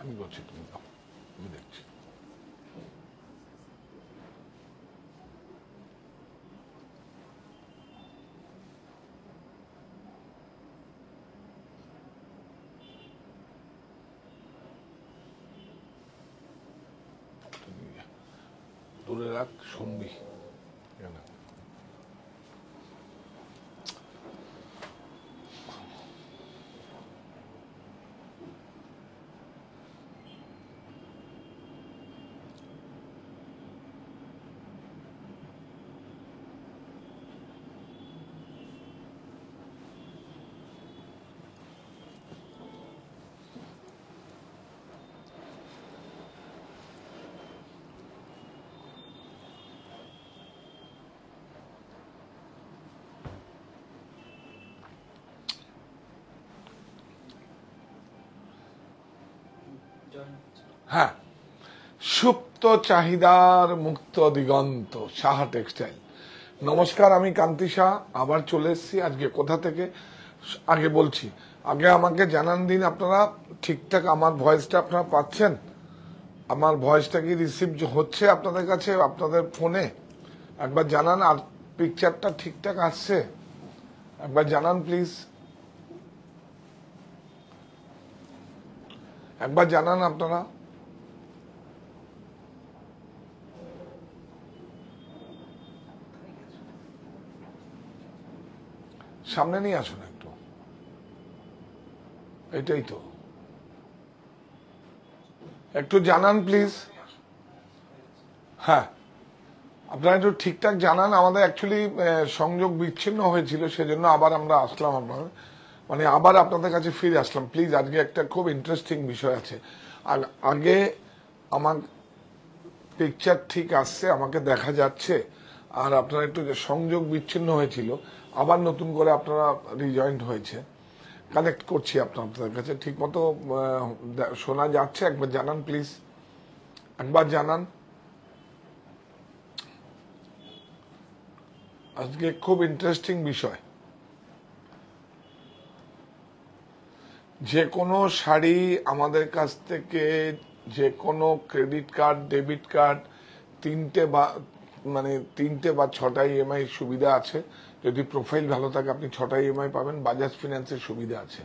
আমি বলছি তুমি দাও, আমি দেখছি। দূরে রাখ, শুনবি। হ্যাঁ, সুপ্ত চাহিদার মুক্ত দিগন্ত, সাহা টেক্সটাইল। নমস্কার, আমি কান্তি শাহ আবার চলে এসেছি। আজকে কোথা থেকে আগে বলছি, আগে আমাকে জানান দিন আপনারা ঠিকঠাক আমার ভয়েসটা আপনারা পাচ্ছেন? আমার ভয়েসটা কি রিসিভ হচ্ছে আপনাদের কাছে, আপনাদের ফোনে? একবার জানান। আর পিকচারটা ঠিকঠাক আসছে একবার জানান প্লিজ, একবার জানান আপনারা। সামনে নিয়ে আসুন একটু, এটাই তো, একটু জানান প্লিজ। হ্যাঁ, আপনারা একটু ঠিকঠাক জানান। আমাদের অ্যাকচুয়ালি সংযোগ বিচ্ছিন্ন হয়েছিল, সেজন্য আবার আমরা আসলাম, আপনাদের মানে আবার আপনাদের কাছে ফিরে আসলাম। প্লিজ, আজকে একটা খুব ইন্টারেস্টিং বিষয় আছে। আর আগে আমার পিকচার ঠিক আসছে, আমাকে দেখা যাচ্ছে, আর আপনারা একটু সংযোগ বিচ্ছিন্ন হয়েছিল, আবার নতুন করে আপনারা রিজয়েন্ট হয়েছে, কানেক্ট করছি আপনাদের কাছে ঠিক মতো শোনা যাচ্ছে? একবার জানান প্লিজ, একবার জানান। আজকে খুব ইন্টারেস্টিং বিষয়। যে কোনো শাড়ি আমাদের কাছ থেকে, যে কোনো ক্রেডিট কার্ড, ডেবিট কার্ড, তিনটে বা 6টা ইএমআই সুবিধা আছে। যদি প্রোফাইল ভালো থাকে আপনি 6টা ইএমআই পাবেন। বাজাজ ফিন্যান্সের সুবিধা আছে।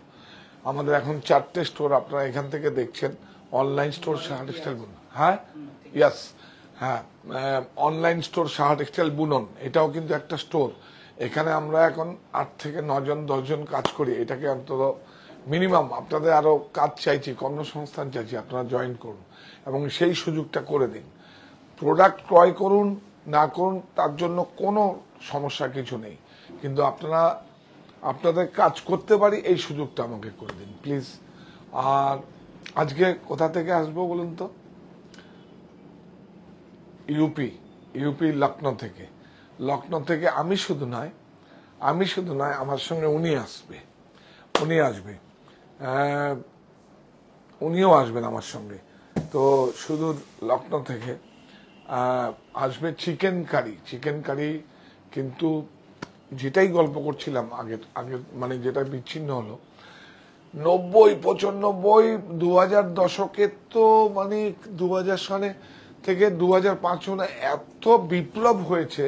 আমাদের এখন 4টে স্টোর আপনারা এখান থেকে দেখছেন। অনলাইন স্টোর সাহা টেক্সটাইল বুনন, হ্যাঁ ইয়াস, হ্যাঁ, অনলাইন স্টোর সাহা টেক্সটাইল বুনন, এটাও কিন্তু একটা স্টোর। এখানে আমরা এখন 8 থেকে 9 জন 10 জন কাজ করি। এটাকে অন্তত মিনিমাম আপনাদের আরো কাজ চাইছি, কর্মসংস্থান চাইছি, আপনারা জয়েন করুন এবং সেই সুযোগটা করে দিন। প্রোডাক্ট ক্রয় করুন না করুন তার জন্য কোনো সমস্যা কিছু নেই, কিন্তু আপনারা আপনাদের কাজ করতে পারি এই সুযোগটা আমাকে করে দিন প্লিজ। আর আজকে কোথা থেকে আসবো বলুন তো? ইউপি লখনৌ থেকে। লখনৌ থেকে আমি শুধু নয়, আমার সঙ্গে উনিও আসবেন আমার সঙ্গে। তো শুধু লখনৌ থেকে আসবে চিকেন কারি, কিন্তু যেটাই গল্প করছিলাম আগে মানে যেটা বিচ্ছিন্ন হলো 90-95 2000 দশকের, তো মানে 2000 সালে থেকে 2005 সালে এত বিপ্লব হয়েছে।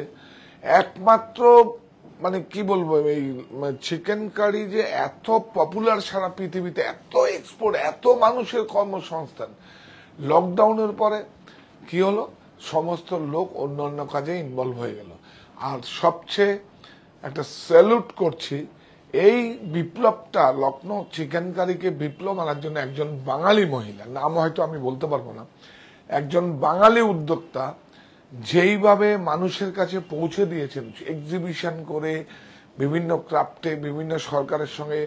একমাত্র মানে কি বলবো, এই চিকেন কারি যে এত পপুলার সারা পৃথিবীতে, এত এক্সপোর্ট, এত মানুষের কর্মসংস্থান। লকডাউনের পরে কি হলো, সমস্ত লোক অন্যান্য কাজে ইনভলভ হয়ে গেল। আর সবচেয়ে একটা স্যালুট করছি, এই বিপ্লবটা, লখনৌ চিকেন কারিকে বিপ্লব আনার জন্য একজন বাঙালি মহিলা, নাম হয়তো আমি বলতে পারবো না, একজন বাঙালি উদ্যোক্তা যেইভাবে মানুষের কাছে পৌঁছে দিয়েছেন, এক্সিবিশন করে, বিভিন্ন ক্রাফটে, বিভিন্ন সরকারের সঙ্গে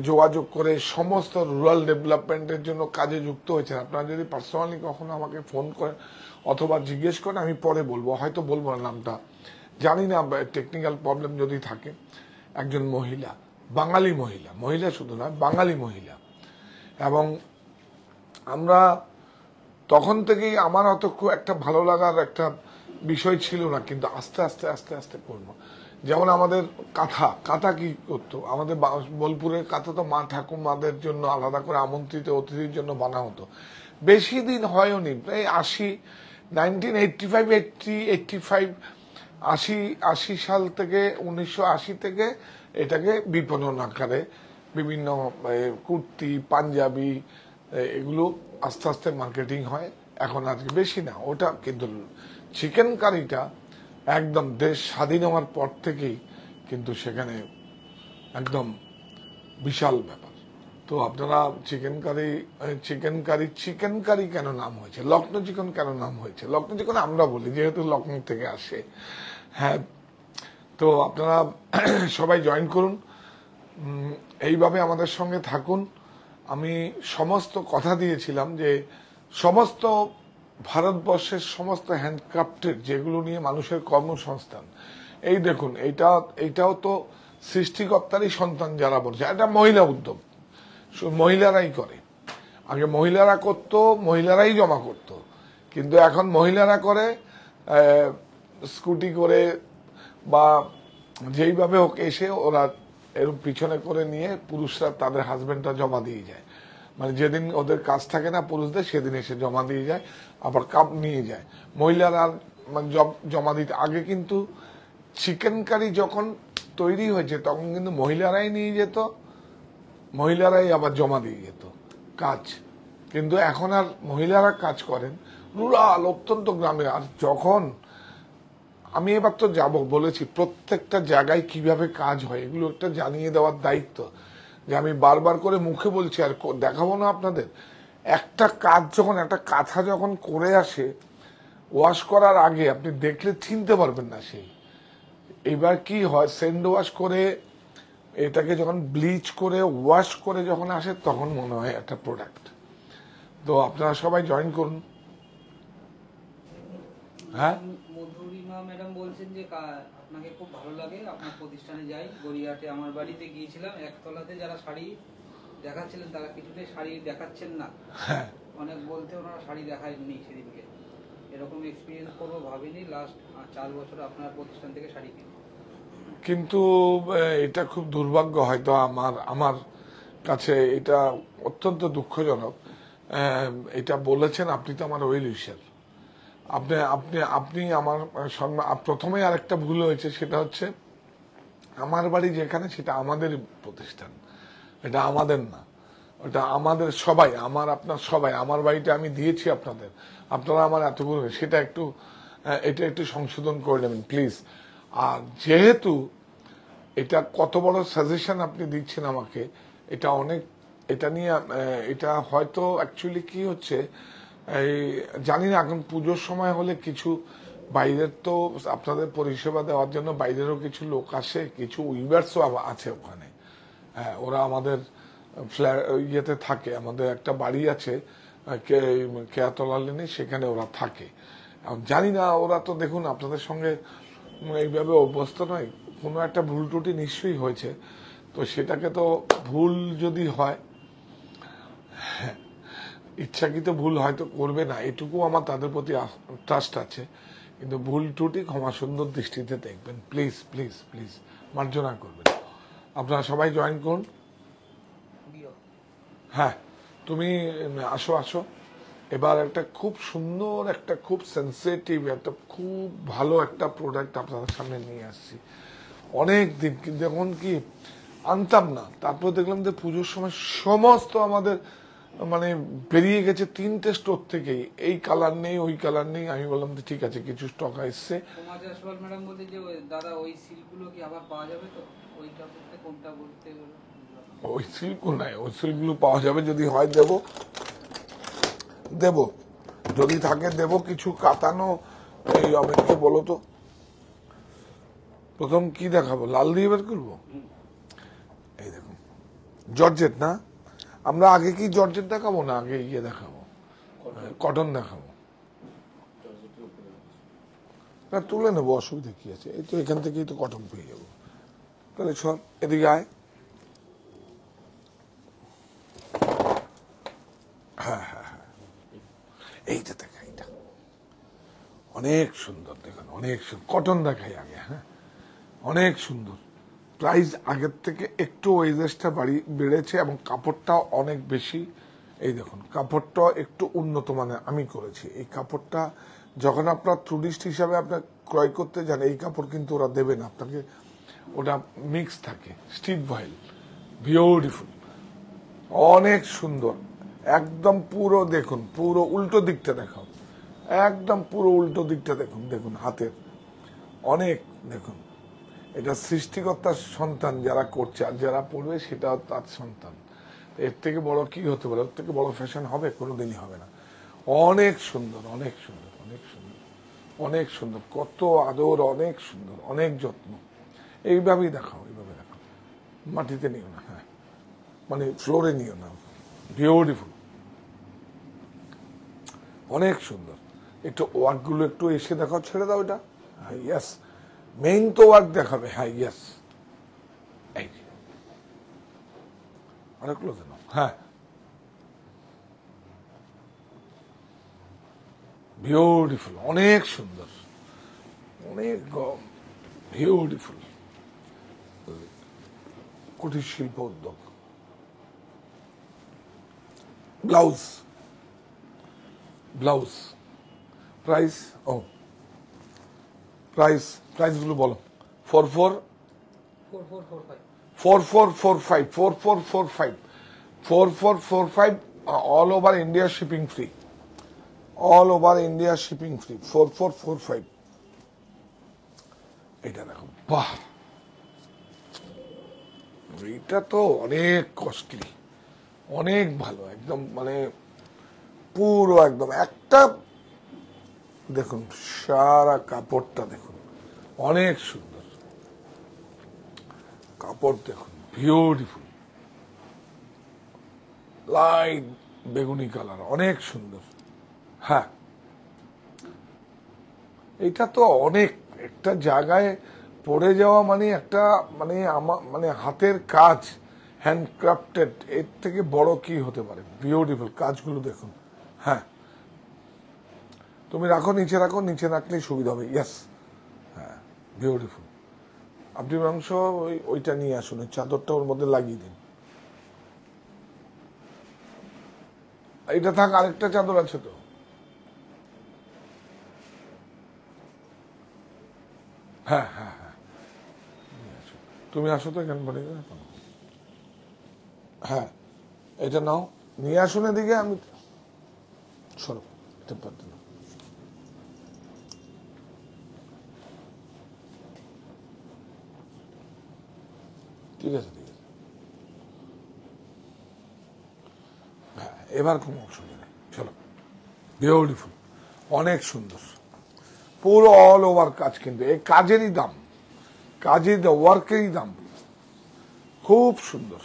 যোগাযোগ করে সমস্ত রুরাল ডেভেলপমেন্টের জন্য কাজে যুক্ত হয়েছেন। আপনারা যদি পার্সোনালি কখনো আমাকে ফোন করেন অথবা জিজ্ঞেস করেন, আমি পরে বলবো, হয়তো বলবো না নামটা, জানি না, টেকনিক্যাল প্রবলেম যদি থাকে। একজন মহিলা, বাঙালি মহিলা শুধু নয়, বাঙালি মহিলা। এবং আমরা তখন থেকেই, আমার অত খুব একটা ভালো লাগার একটা বিষয় ছিল না, কিন্তু আস্তে আস্তে করবো। যেমন আমাদের কাঁথা কাঁথা কি করতো, আমাদের বোলপুরের কাঁথা তো মা ঠাকুমাদের জন্য আলাদা করে আমন্ত্রিত অতিথির জন্য বানা হতো। বেশি দিন হয়নি, প্রায় 1980 সাল থেকে 1980 থেকে এটাকে বিপণন আকারে বিভিন্ন কুর্তি পাঞ্জাবি এগুলো আস্তে আস্তে মার্কেটিং হয়। এখন আজকে বেশি না ওটা, কিন্তু চিকেন কারিটা একদম দেশ স্বাধীন হওয়ার পর থেকেই কিন্তু সেখানে একদম বিশাল ব্যাপার। তো আপনারা চিকেন কারি কেন নাম হয়েছে, লখনৌ চিকেন কেন নাম হয়েছে, লখনৌ চিকেন আমরা বলি যেহেতু লখনৌ থেকে আসে। হ্যাঁ, তো আপনারা সবাই জয়েন করুন, এইভাবে আমাদের সঙ্গে থাকুন। আমি সমস্ত কথা দিয়েছিলাম যে সমস্ত ভারতবর্ষের সমস্ত হ্যান্ডক্রাফটের যেগুলো নিয়ে মানুষের কর্মসংস্থান, এই দেখুন এইটাও তো সৃষ্টিকর্তারই সন্তান যারা বলছে, এটা মহিলা উদ্যোগ, মহিলারাই করে। আগে মহিলারা করতো, মহিলারাই জমা করত, কিন্তু এখন মহিলারা করে স্কুটি করে বা যেইভাবে হোক এসে ওরা এরকম পিছনে করে নিয়ে পুরুষরা তাদের হাজবেন্ডরা জমা দিয়ে যায়। মানে যেদিন ওদের কাজ থাকে না পুরুষদের, সেদিন এসে জমা দিয়ে যায়, আবার কাপ নিয়ে যায়। মহিলারা মানে জমা দিতে, আগে কিন্তু চিকেন কারি যখন তৈরি হয়েছে তখন কিন্তু মহিলারাই নিয়ে যেত, মহিলারাই আবার জমা দিয়ে যেত কাজ। কিন্তু এখন আর মহিলারা কাজ করেন রুরাল অত্যন্ত গ্রামে। আর যখন আমি এবার তো যাব বলেছি প্রত্যেকটা জায়গায় কিভাবে কাজ হয় এগুলো একটা জানিয়ে দেওয়ার দায়িত্ব, যে আমি বারবার করে মুখে বলছি আর দেখাবো না আপনাদের। একটা কাজ যখন একটা কাঁথা যখন করে আসে ওয়াশ করার আগে আপনি দেখলে চিনতে পারবেন না সেই। এবার কি হয়, সেন্ড ওয়াশ করে এটাকে যখন ব্লিচ করে ওয়াশ করে যখন আসে তখন মনে হয় একটা প্রোডাক্ট। তো আপনারা সবাই জয়েন করুন। হ্যাঁ, মধুরিমা ম্যাডাম বলছেন যে আপনাকে খুব ভালো লাগে, আপনার প্রতিষ্ঠানে যাই। গড়িয়াহাটে আমার বাড়িতে গিয়েছিলাম, একতলাতে যারা শাড়ি দেখাচ্ছিলেন তারা কিছুতেই শাড়ি দেখাচ্ছেন না, অনেক বলতে ওনারা শাড়ি দেখায়নি সেদিনকে। এরকম এক্সপিরিয়েন্স করবো ভাবিনি, লাস্ট 4 বছর আপনার প্রতিষ্ঠান থেকে শাড়ি কিনি। কিন্তু এটা খুব দুর্ভাগ্য, হয়তো আমার কাছে এটা অত্যন্ত দুঃখজনক। এটা বলেছেন আপনি তো আমার ওয়েল উইশার, আপনি আমার সঙ্গে। প্রথমে আরেকটা ভুল হয়েছে, সেটা হচ্ছে আমার বাড়ি যেখানে সেটা আমাদের প্রতিষ্ঠান, এটা আমাদের না, ওটা আমাদের সবাই, আপনার সবাই। আমার বাড়িটা আমি দিয়েছি আপনাদের, আপনারা আমার এতগুলো, সেটা এটা একটু সংশোধন করে নেবেন প্লিজ। আর যেহেতু এটা কত বড় সাজেশন আপনি দিচ্ছেন আমাকে, এটা নিয়ে এটা হয়তো অ্যাকচুয়ালি কি হচ্ছে এই জানি না, এখন পুজোর সময় হলে কিছু বাইরের তো আপনাদের পরিষেবা দেওয়ার জন্য বাইরেরও কিছু লোক আসে, কিছু উইভার্সও আছে ওখানে। হ্যাঁ, ওরা আমাদের ইয়েতে থাকে, আমাদের একটা বাড়ি আছে কেয়াতলা লেনে, সেখানে ওরা থাকে। জানি না, ওরা তো দেখুন আপনাদের সঙ্গে এইভাবে অভ্যস্ত নয়, কোনো একটা ভুল ত্রুটি নিশ্চয়ই হয়েছে। তো সেটাকে তো ভুল যদি হয়, ইচ্ছাকৃত ভুল হয়তো করবে না, এটুকু আমার তাদের প্রতি ট্রাস্ট আছে। কিন্তু ভুল ত্রুটি ক্ষমা সুন্দর দৃষ্টিতে দেখবেন প্লিজ প্লিজ প্লিজ, মার্জনা করবেন। আপনারা সবাই জয়েন করুন। হ্যাঁ, তুমি আসো। এবার একটা খুব সুন্দর, একটা খুব সেন্সিটিভ, একটা খুব ভালো একটা প্রোডাক্ট আপনাদের সামনে নিয়ে আসছি। অনেক দিন কিন্তু এখন কি আনতাম না, তারপর দেখলাম যে পুজোর সময় সমস্ত আমাদের মানে বেরিয়ে গেছে 3টে স্টোর থেকেই, এই কালার নেই ওই কালার নেই। আমি বললাম যে ঠিক আছে, কিছু স্টক আসছে। ম্যাডাম বলতে যে দাদা ওই সিল্কগুলো কি আবার পাওয়া যাবে? তো ওইটা বলতে কোনটা বলতে? ওই সিল্ক নাই, ওই সিল্কগুলো পাওয়া যাবে, যদি হয় দেব, যদি থাকে দেব। কিছু কাতানো, এই অমিতকে বলো তো প্রথম কি দেখাবো, লাল দিয়ে বের করবো। এই দেখুন জর্জেট না, আমরা আগে কি জর্জেট দেখাবো না, আগে ইয়ে দেখাবো, কটন দেখাবো। না তুলে নেবো, অসুবিধা কি আছে, এই তো এখান থেকেই তো কটন পেয়ে যাবো। তাহলে সব এদিকে আয়। হ্যাঁ, এইটা দেখা, এইটা অনেক সুন্দর, দেখুন অনেক সুন্দর। কটন দেখাই আগে, হ্যাঁ অনেক সুন্দর। প্রাইস আগের থেকে একটু ওয়েজেসটা বেড়েছে এবং কাপড়টাও অনেক বেশি। এই দেখুন কাপড়টা একটু উন্নত মানের আমি করেছি। এই কাপড়টা যখন আপনার টুরিস্ট হিসাবে আপনার ক্রয় করতে যান, এই কাপড় কিন্তু ওরা দেবে না আপনাকে, ওটা মিক্স থাকে স্টিপ ভয়েল। বিউটিফুল, অনেক সুন্দর, একদম পুরো দেখুন, পুরো উল্টো দিকটা দেখাও, একদম পুরো উল্টো দিকটা দেখুন, দেখুন হাতের অনেক, দেখুন এটা সৃষ্টিকর্তার সন্তান যারা করছে, আর যারা পড়বে সেটাও তার সন্তান। এর থেকে বড় কি হতে পারে? এর থেকে বড় ফ্যাশন হবে? কোনোদিনই হবে না। অনেক সুন্দর, অনেক সুন্দর, অনেক সুন্দর, অনেক সুন্দর, কত আদর, অনেক সুন্দর, অনেক যত্ন। এইভাবেই দেখাও, এইভাবে দেখাও, মাটিতে নিও না, হ্যাঁ মানে ফ্লোরে নিও না। বিউটিফুল, অনেক সুন্দর। একটু ওয়ার্কগুলো একটু এসে দেখাও, ছেড়ে দাও এটা। হ্যাঁ ইয়েস, মেইন তো ওয়ার্ক দেখাবে। হ্যাঁ ইয়েস, এই অনেক ক্লোজ নাও। হ্যাঁ বিউটিফুল, অনেক সুন্দর, অনেক বিউটিফুল। কুটির শিল্প উদ্যোগ। ব্লাউজ, ব্লাউজ প্রাইস, ও প্রাইসগুলো বলো। 4445 all over India shipping free, all over India shipping free. 4445। এটা দেখো, বাহ, এটা তো অনেক কস্টলি, অনেক ভালো, একদম মানে পুরো একদম একটা দেখুন, সারা কাপড়টা দেখুন, অনেক সুন্দর কাপড় দেখুন, বিউটিফুল, লাইট বেগুনি কালার, অনেক সুন্দর। হ্যাঁ এটা তো অনেক, একটা জায়গায় পড়ে যাওয়া মানে একটা মানে আমার মানে হাতের কাজ, হ্যান্ডক্রাফটেড, এর থেকে বড় কি হতে পারে? বিউটিফুল কাজগুলো দেখুন। হ্যাঁ তুমি রাখো, নিচে রাখো, নিচে রাখলেই সুবিধা হবে। ইয়েস, হ্যাঁ বিউটিফুল। আপনি মাংস ওইটা নিয়ে আসুন, ওই চাদরটা ওর মধ্যে লাগিয়ে দিন। এটা থাক, আরেকটা চাদর আছে তো। হ্যাঁ হ্যাঁ হ্যাঁ, তুমি আসো তো এখানে পড়ে। হ্যাঁ এটা নাও, নিয়ে আসুন এদিকে। আমি সরো, এটা পারতে না। ঠিক আছে, ঠিক আছে। হ্যাঁ এবার কোনো অসুবিধা নেই, চলো। বিউটিফুল, অনেক সুন্দর, পুরো অল ওভার কাজ, কিন্তু এই কাজেরই দাম, কাজের ওয়ার্কেরই দাম, খুব সুন্দর।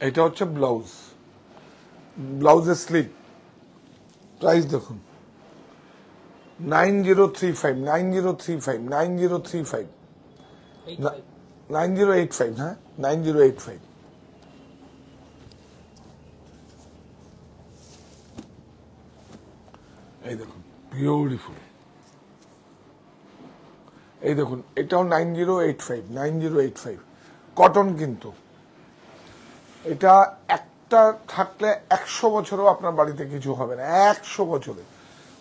এটা হচ্ছে ব্লাউজ, ব্লাউজের স্লিভ। প্রাইস দেখুন 9035, 9035, 9035, 9085, হ্যাঁ 9085। এই দেখুন বিউটিফুল, এই দেখুন এটাও 9085, 9085 কটন। কিন্তু এটা একটা থাকলে 100 বছরও আপনার বাড়িতে কিছু হবে না, 100 বছরে।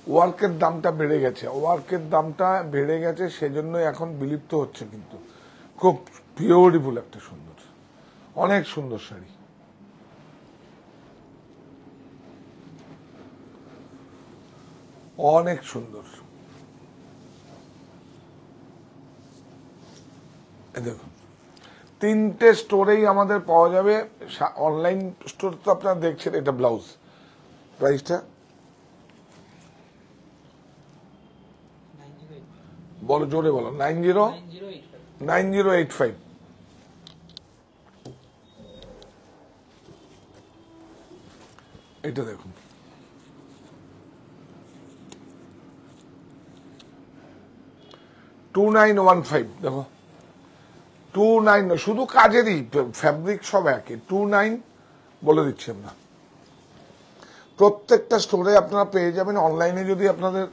ওয়ার্কের দামটা বেড়ে গেছে, ওয়ার্কের দামটা বেড়ে গেছে, সেজন্যই এখন বিলুপ্ত হচ্ছে। কিন্তু খুব বিউটিফুল একটা সুন্দর, অনেক সুন্দর শাড়ি। অনেক সুন্দর, দেখুন তিনটে স্টোরেই আমাদের পাওয়া যাবে। অনলাইন স্টোর তো আপনারা দেখছেন। এটা ব্লাউজ, প্রাইসটা বলো, জোরে বলো। 9085। এটা দেখুন, $2915। দেখো 29, শুধু কাজেরই, ফ্যাব্রিক সব একই। 29 বলে দিচ্ছি আমরা। প্রত্যেকটা স্টোরে আপনারা পেয়ে যাবেন। অনলাইনে যদি আপনাদের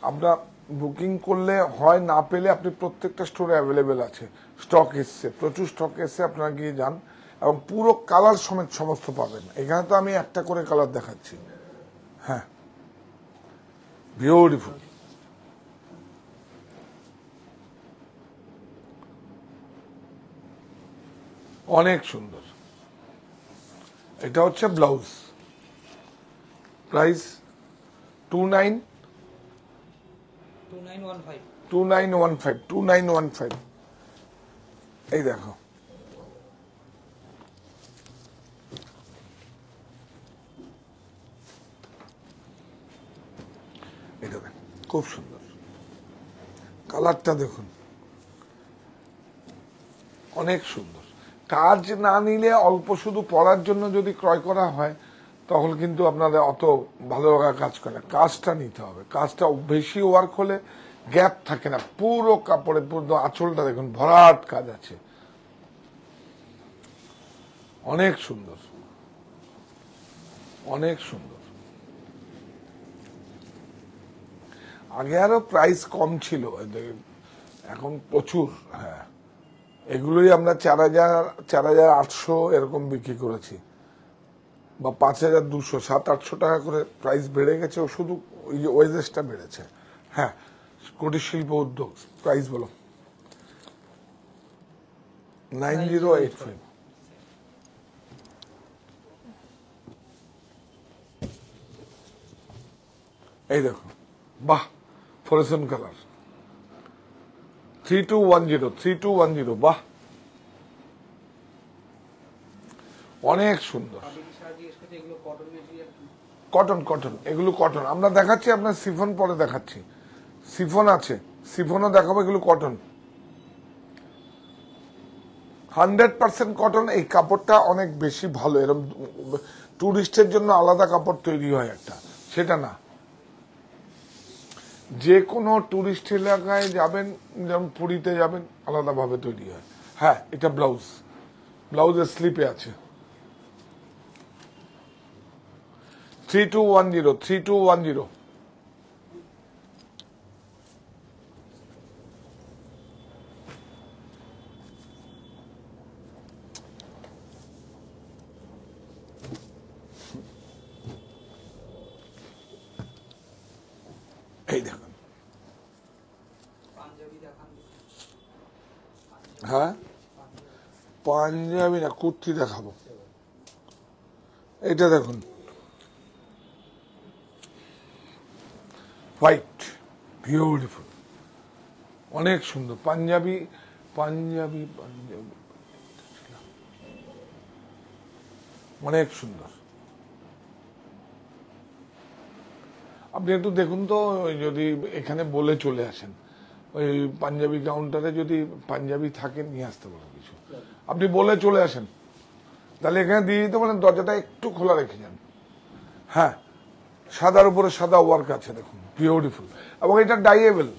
আমরা বুকিং করলে হয়, না পেলে আপনি প্রত্যেকটা স্টোরে অ্যাভেলেবেল আছে, স্টক এসছে, প্রচুর স্টক এসছে, আপনারা গিয়ে যান এবং পুরো কালার সমেত সমস্ত পাবেন। এখানে তো আমি একটা করে কালার দেখাচ্ছি। হ্যাঁ, বিউটিফুল। অনেক সুন্দর। এটা হচ্ছে ব্লাউজ, প্রাইস 2915। এই দেখো, এটা দেখ, খুব সুন্দর কালারটা দেখুন, অনেক সুন্দর। কাজ না নিলে অল্প শুধু পরার জন্য যদি ক্রয় করা হয় তখন কিন্তু আপনাদের অত ভালো লাগা কাজ করে না, কাজটা নিতে হবে। কাজটা বেশি ওয়ার্ক হলে গ্যাপ থাকে না, পুরো কাপড়ে পুরো আঁচলটা দেখুন ভরাট কাজ আছে, অনেক সুন্দর, অনেক সুন্দর। আগে আরো প্রাইস কম ছিল, এখন প্রচুর। হ্যাঁ, এগুলোই আমরা 4,800 এরকম বিক্রি করেছি, বা 5,200, 700-800 টাকা করে প্রাইস বেড়ে গেছে, ও শুধু ওই যে ওয়েজেসটা বেড়েছে। হ্যাঁ, কুটির শিল্প উদ্যোগ, প্রাইস বলো। 9085। এই দেখো, বাহ, ফ্লোরেসেন্ট কালার 3210, বাহ, অনেক সুন্দর। কটন, এগুলো কটন আমরা দেখাচ্ছি, আপনার সিফন পরে দেখাচ্ছি, সিফন আছে, সিফনও দেখাবো, এগুলো কটন, 100% কটন। এই কাপড়টা অনেক বেশি ভালো, এরকম টুরিস্টের জন্য আলাদা কাপড় তৈরি হয় একটা, সেটা না, যে কোনো টুরিস্ট এলাকায় যাবেন, যেমন পুরীতে যাবেন, আলাদাভাবে তৈরি হয়। হ্যাঁ, এটা ব্লাউজের স্লিপে আছে, 3210। এই দেখুন, হ্যাঁ, পাঞ্জাবি না, কুর্তি দেখাবো। এটা দেখুন, হোয়াইট, বিউটিফুল, অনেক সুন্দর। পাঞ্জাবি, অনেক সুন্দর। আপনি একটু দেখুন তো, যদি এখানে বলে চলে আসেন, ওই পাঞ্জাবি কাউন্টারে যদি পাঞ্জাবি থাকে নিয়ে আসতে পারেন কিছু, আপনি বলে চলে আসেন, তাহলে এখানে দিয়ে দিতে পারেন, দরজাটা একটু খোলা রেখে যান। হ্যাঁ, সাদার উপরে সাদা ওয়ার্ক আছে, দেখুন বিউটিফুল, এবং এটা ডাইয়েবল,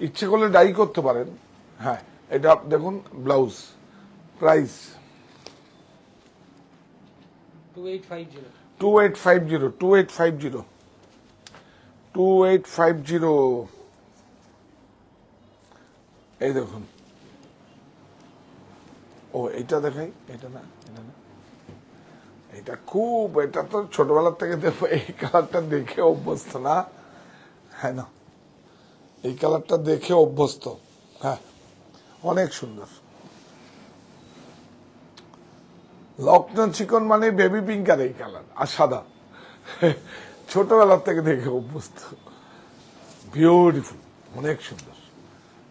ইচ্ছে করলে ডাই করতে পারেন। হ্যাঁ, এটা দেখুন ব্লাউজ, প্রাইস 2850। এই দেখুন, ও এটা দেখাই, এটা না, এটা খুব, এটা তো ছোটবেলার থেকে দেখো, এই কালারটা দেখে অভ্যস্ত না। হ্যাঁ, না, এই কালারটা দেখে অভ্যস্ত। হ্যাঁ, অনেক সুন্দর। লক্ষ্ণৌ চিকন মানে বেবি পিঙ্ক আর এই কালার আর সাদা, ছোটবেলার থেকে দেখে অভ্যস্ত, বিউটিফুল, অনেক সুন্দর।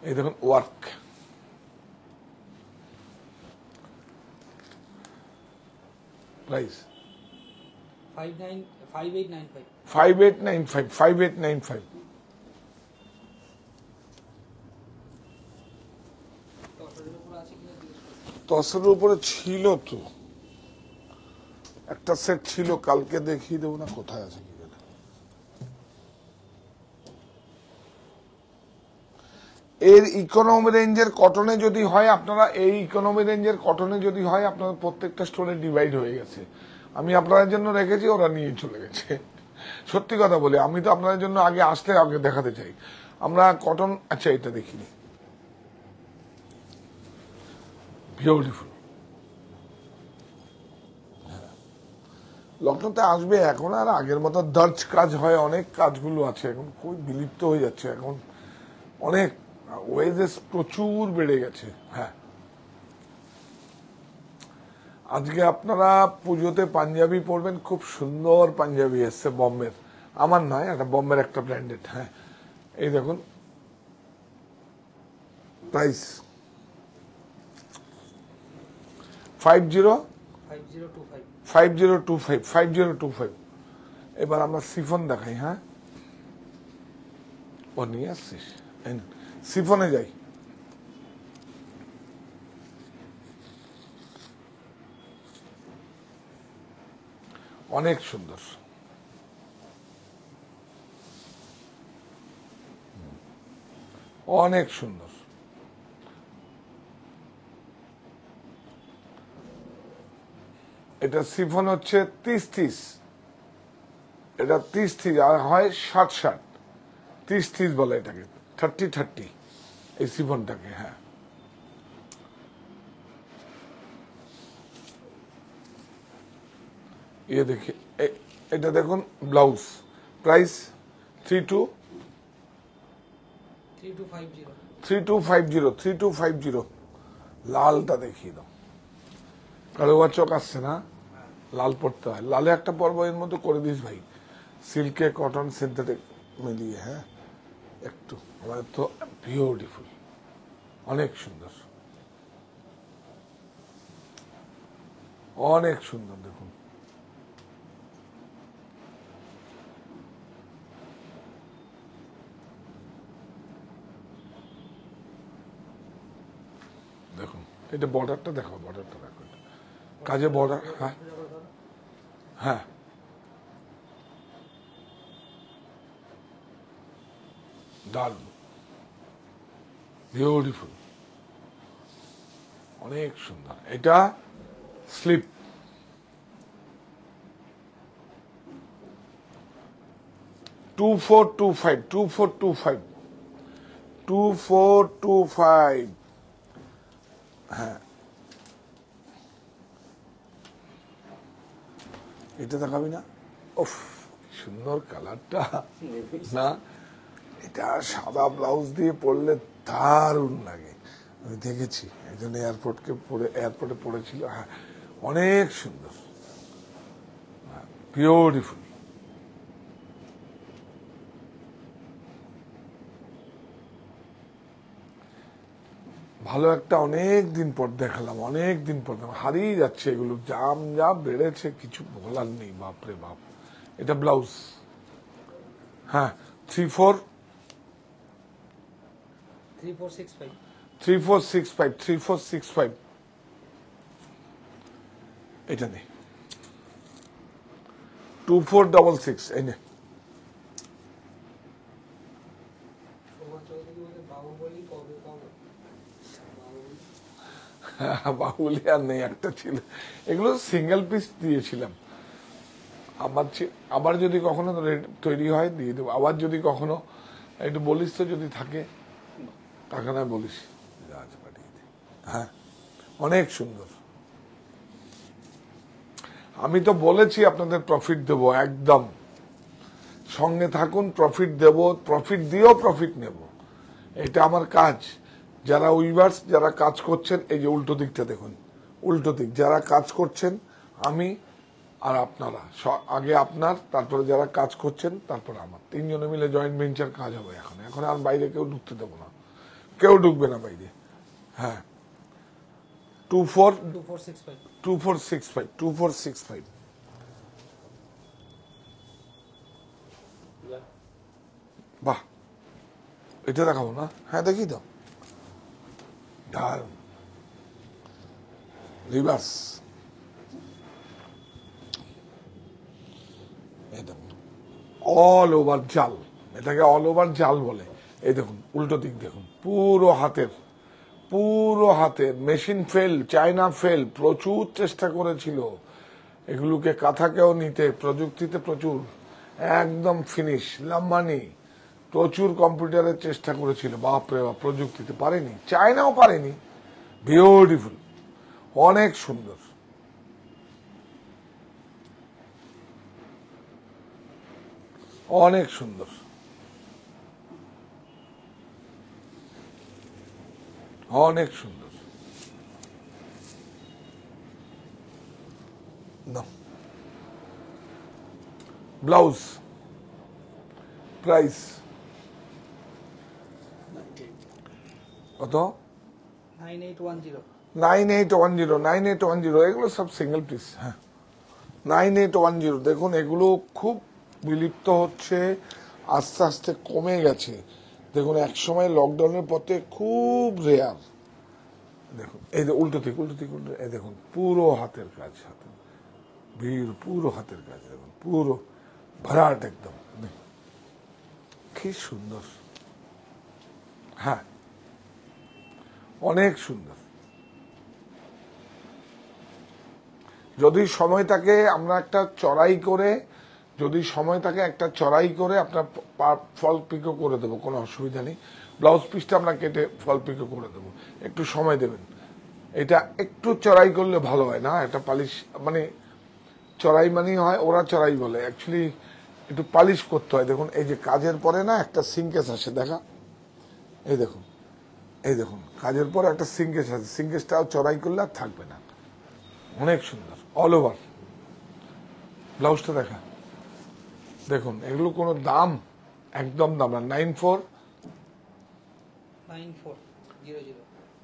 এই দেখুন ওয়ার্ক, প্রাইস 5895। তসরের উপরে ছিল তো একটা সেট, ছিল, কালকে দেখিয়ে দেবো না, কোথায় আছে কি বলে। এর ইকোনমি রেঞ্জের কটনে যদি হয়, আপনারা এই ইকোনমি রেঞ্জের কটনে যদি হয়, আপনার প্রত্যেকটা স্টোরে ডিভাইড হয়ে গেছে। আমি আপনাদের জন্য রেখেছি, ওরা নিয়ে চলে গেছে। সত্যি কথা বলি, আমি তো আপনাদের জন্য আগে আসলে আগে দেখাতে চাই। আমরা কটন, আচ্ছা এটা দেখিনি, বিউটিফুল। লখনৌতে আসবে এখন, আর আগের মতো দর্জ কাজ হয়, অনেক কাজগুলো আছে এখন খুব বিলুপ্ত হয়ে যাচ্ছে এখন, অনেক ওয়েজেস প্রচুর বেড়ে গেছে। হ্যাঁ, আজকে আপনারা পুজোতে পাঞ্জাবি পরবেন, খুব সুন্দর পাঞ্জাবি এসছে বম্বের, আমার নয়, এটা বম্বের একটা ব্র্যান্ডেড। হ্যাঁ, এই দেখুন প্রাইস 5025। এবার আমরা সিফন দেখাই। হ্যাঁ, ও নিয়ে আসছিস, সিফনে যাই। অনেক সুন্দর, অনেক সুন্দর। এটা সিফন হচ্ছে 30-30, এটা 30-30, আর হয় 60-60, 30-30 বলে এটাকে, 30-30 এই সিফনটাকে। হ্যাঁ, ইয়ে দেখি, এটা দেখুন ব্লাউজ, প্রাইস 3250। লালটা দেখিয়ে দাও, কারোবা চোখ আসছে না, লাল পড়তে হয়, লালে একটা পর্ব এর মধ্যে করে দিস ভাই, সিল্কে কটন সিনথেটিক মিলিয়ে। হ্যাঁ, একটু আমার তো বিউটিফুল, অনেক সুন্দর, অনেক সুন্দর। দেখুন দেখুন, এটা বর্ডারটা দেখো, বর্ডারটা দেখো, কাজে বর্ডার। হ্যাঁ হ্যাঁ, দারুণ, বিউটিফুল, অনেক সুন্দর। এটা স্লিপ, $2425। হ্যাঁ, এটা দেখাবি না? ওফ, সুন্দর কালারটা না, এটা সাদা ব্লাউজ দিয়ে পরলে দারুণ লাগে, আমি দেখেছি একজন এয়ারপোর্টে পড়েছিল। হ্যাঁ, অনেক সুন্দর, বিউটিফুল। ভালো একটা অনেক দিন পর দেখালাম, অনেক দিন পর হারিয়ে যাচ্ছে এগুলো, জাম যা বেড়েছে কিছু বলার নেই, বাপরে বাপ। এটা ব্লাউজ। হ্যাঁ, 3465। এটা নেই, 2466। এই নে, বাহুলি আর নেই, একটা ছিল, এগুলো সিঙ্গেল পিস দিয়েছিলাম। আবার যদি কখনো তৈরি হয় দিয়ে দেবো, আবার যদি কখনো একটু বলিস তো, যদি থাকে টাকা না বলিস, পাঠিয়ে দে। হ্যাঁ, অনেক সুন্দর। আমি তো বলেছি আপনাদের প্রফিট দেবো, একদম সঙ্গে থাকুন, প্রফিট দেব, প্রফিট দিয়েও প্রফিট নেব, এটা আমার কাজ। যারা উইভার্স, যারা কাজ করছেন, এই যে উল্টো দিকটা দেখুন, উল্টো দিক, যারা কাজ করছেন, আমি আর আপনারা, আগে আপনার, তারপরে যারা কাজ করছেন, তারপরে আমার, তিনজনে মিলে জয়েন্ট ভেঞ্চার কাজ হবে। এখন আর বাইরে কেউ ঢুকতে দেবো না, কেউ ঢুকবে না বাইরে। হ্যাঁ, 2465। বাহ, এটা দেখাবো না? হ্যাঁ, দেখি তো, দারুণ, রিভার্স, অল ওভার জাল, এটাকে অল ওভার জাল বলে। এই দেখুন উল্টো দিক দেখুন, পুরো হাতের মেশিন ফেল, চায়না ফেল, প্রচুর চেষ্টা করেছিল এগুলোকে কাঁথাকেও নিতে, প্রযুক্তিতে প্রচুর, একদম ফিনিশ, লাম্বানি, প্রচুর কম্পিউটারের চেষ্টা করেছিল, বাপরে বাপ, প্রযুক্তিতে পারেনি, চায়নাও পারেনি। বিউটিফুল, অনেক সুন্দর, অনেক সুন্দর, অনেক সুন্দর। ব্লাউজ প্রাইস কত? 9810। 9810, 9810, এগুলো সব সিঙ্গেল পিস। হ্যাঁ, 9810। দেখুন এগুলো খুব বিলুপ্ত হচ্ছে, আস্তে আস্তে কমে গেছে। দেখুন এক সময় লকডাউনের পথে খুব রেয়ার। দেখুন এই যে উল্টো দিক, উল্টো দিক, উল্টো, এই দেখুন পুরো হাতের কাজ, ভিড় পুরো হাতের কাজ, দেখুন পুরো ভরাট একদম, কি সুন্দর। হ্যাঁ, অনেক সুন্দর। যদি সময় থাকে আমরা একটা চড়াই করে, যদি সময় থাকে একটা চড়াই করে আপনার ফল পিকো করে দেবো, কোনো অসুবিধা নেই। ব্লাউজ পিসটা আমরা কেটে ফল পিকো করে দেবো, একটু সময় দেবেন। এটা একটু চড়াই করলে ভালো হয় না, একটা পালিশ, মানে চড়াই মানে হয়, ওরা চড়াই বলে, অ্যাকচুয়ালি একটু পালিশ করতে হয়। দেখুন এই যে কাজের পরে না একটা সিঙ্কেস আসে, দেখা, এই দেখুন, এই দেখুন কাজের পরে একটা সিঙ্কেস আছে, সিঙ্কেসটাও চড়াই করলে আর থাকবে না। অনেক সুন্দর, অল ওভার। ব্লাউজটা দেখা, দেখুন এগুলো কোনো দাম, একদম দাম না। 9400,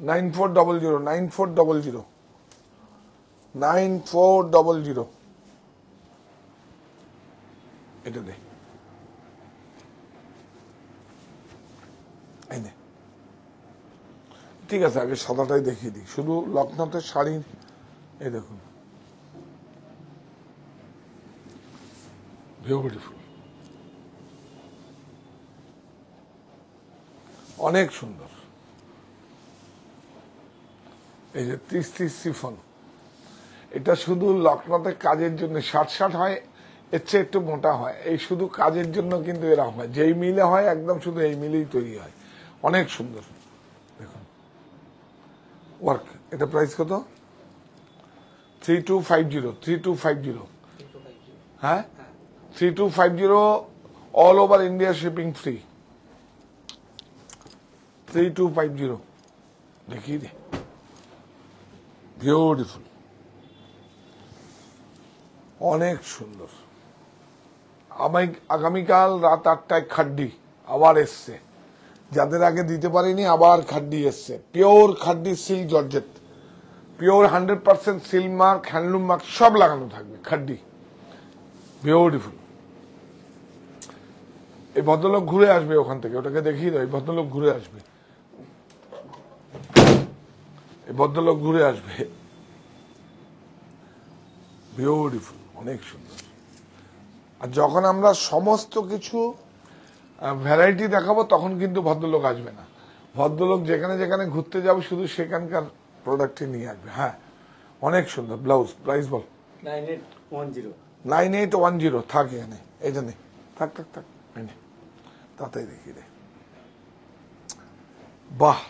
9400, 9400, এটা দে, এই নে। ঠিক আছে, আগে সাদাটাই দেখিয়ে দিই, শুধু লখনৌতের শাড়ি। এই দেখুন, বিউটিফুল, অনেক সুন্দর। এই যে 30 সিফন, এটা শুধু লখনৌতে কাজের জন্য, শার্ট হয়, এর চেয়ে একটু মোটা হয়, এই শুধু কাজের জন্য কিন্তু এরকম হয়, যেই মিলে হয় একদম শুধু এই মিলেই তৈরি হয়। অনেক সুন্দর, দেখুন ওয়ার্ক। এটা প্রাইস কত? 3250, 3250। হ্যাঁ, 3250, all over India shipping free. 3250, দেখিয়ে দে, বিউটিফুল, অনেক সুন্দর। আগামীকাল রাত 8টায় খাড্ডি আবার এসছে, যাদের আগে দিতে পারিনি আবার খাড্ডি এসছে, pure khadi silk georgette, pure 100% silk mark, handloom mark সব লাগানো থাকবে, খাড্ডি, বিউটিফুল। এই ভদ্রলোক ঘুরে আসবে ওখান থেকে, ওটাকে দেখিয়ে দাও, এই ভদ্রলোক ঘুরে আসবে, এই ভদ্রলোক ঘুরে আসবে, বিউটিফুল, অনেক সুন্দর। আর যখন আমরা সমস্ত কিছু ভ্যারাইটি দেখাবো তখন কিন্তু ভদ্রলোক আসবে না, ভদ্রলোক যেখানে যেখানে ঘুরতে যাবে শুধু সেখানকার প্রোডাক্টই নিয়ে আসবে। হ্যাঁ, অনেক সুন্দর। ব্লাউজ প্রাইস বল? 9810। 9810, থাক এখানে, এটা নেই, থাক থাক থাক, তাতেই দেখি রে, বাহ,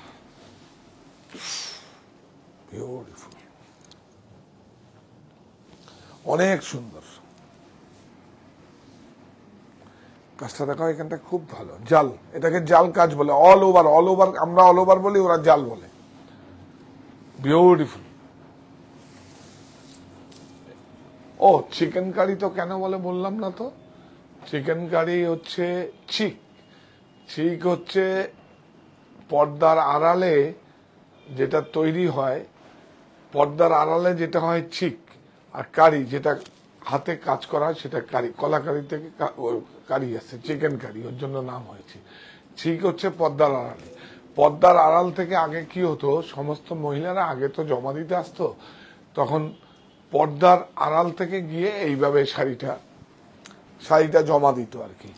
বিউটিফুল, অনেক সুন্দর। কাজটা দেখাও, এখানটা খুব ভালো, জাল, এটাকে জাল কাজ বলে, অল ওভার, অল ওভার, আমরা অল ওভার বলি, ওরা জাল বলে, বিউটিফুল। ও চিকেন কারি তো কেন বলে বললাম না তো, চিকেন কারি হচ্ছে চিক, চিক হচ্ছে পর্দার আড়ালে যেটা তৈরি হয়, পর্দার আড়ালে যেটা হয় চিক, আর কারি যেটা হাতে কাজ করা হয় সেটা কারি, কলাকারি থেকে কারি আছে, চিকেন কারি, ওর জন্য নাম হয়েছে। চিক হচ্ছে পর্দার আড়ালে, পর্দার আড়াল থেকে আগে কি হতো, সমস্ত মহিলারা আগে তো জমা দিতে আসতো, তখন পর্দার আড়াল থেকে গিয়ে এইভাবে শাড়িটা জমা দিত আর কি,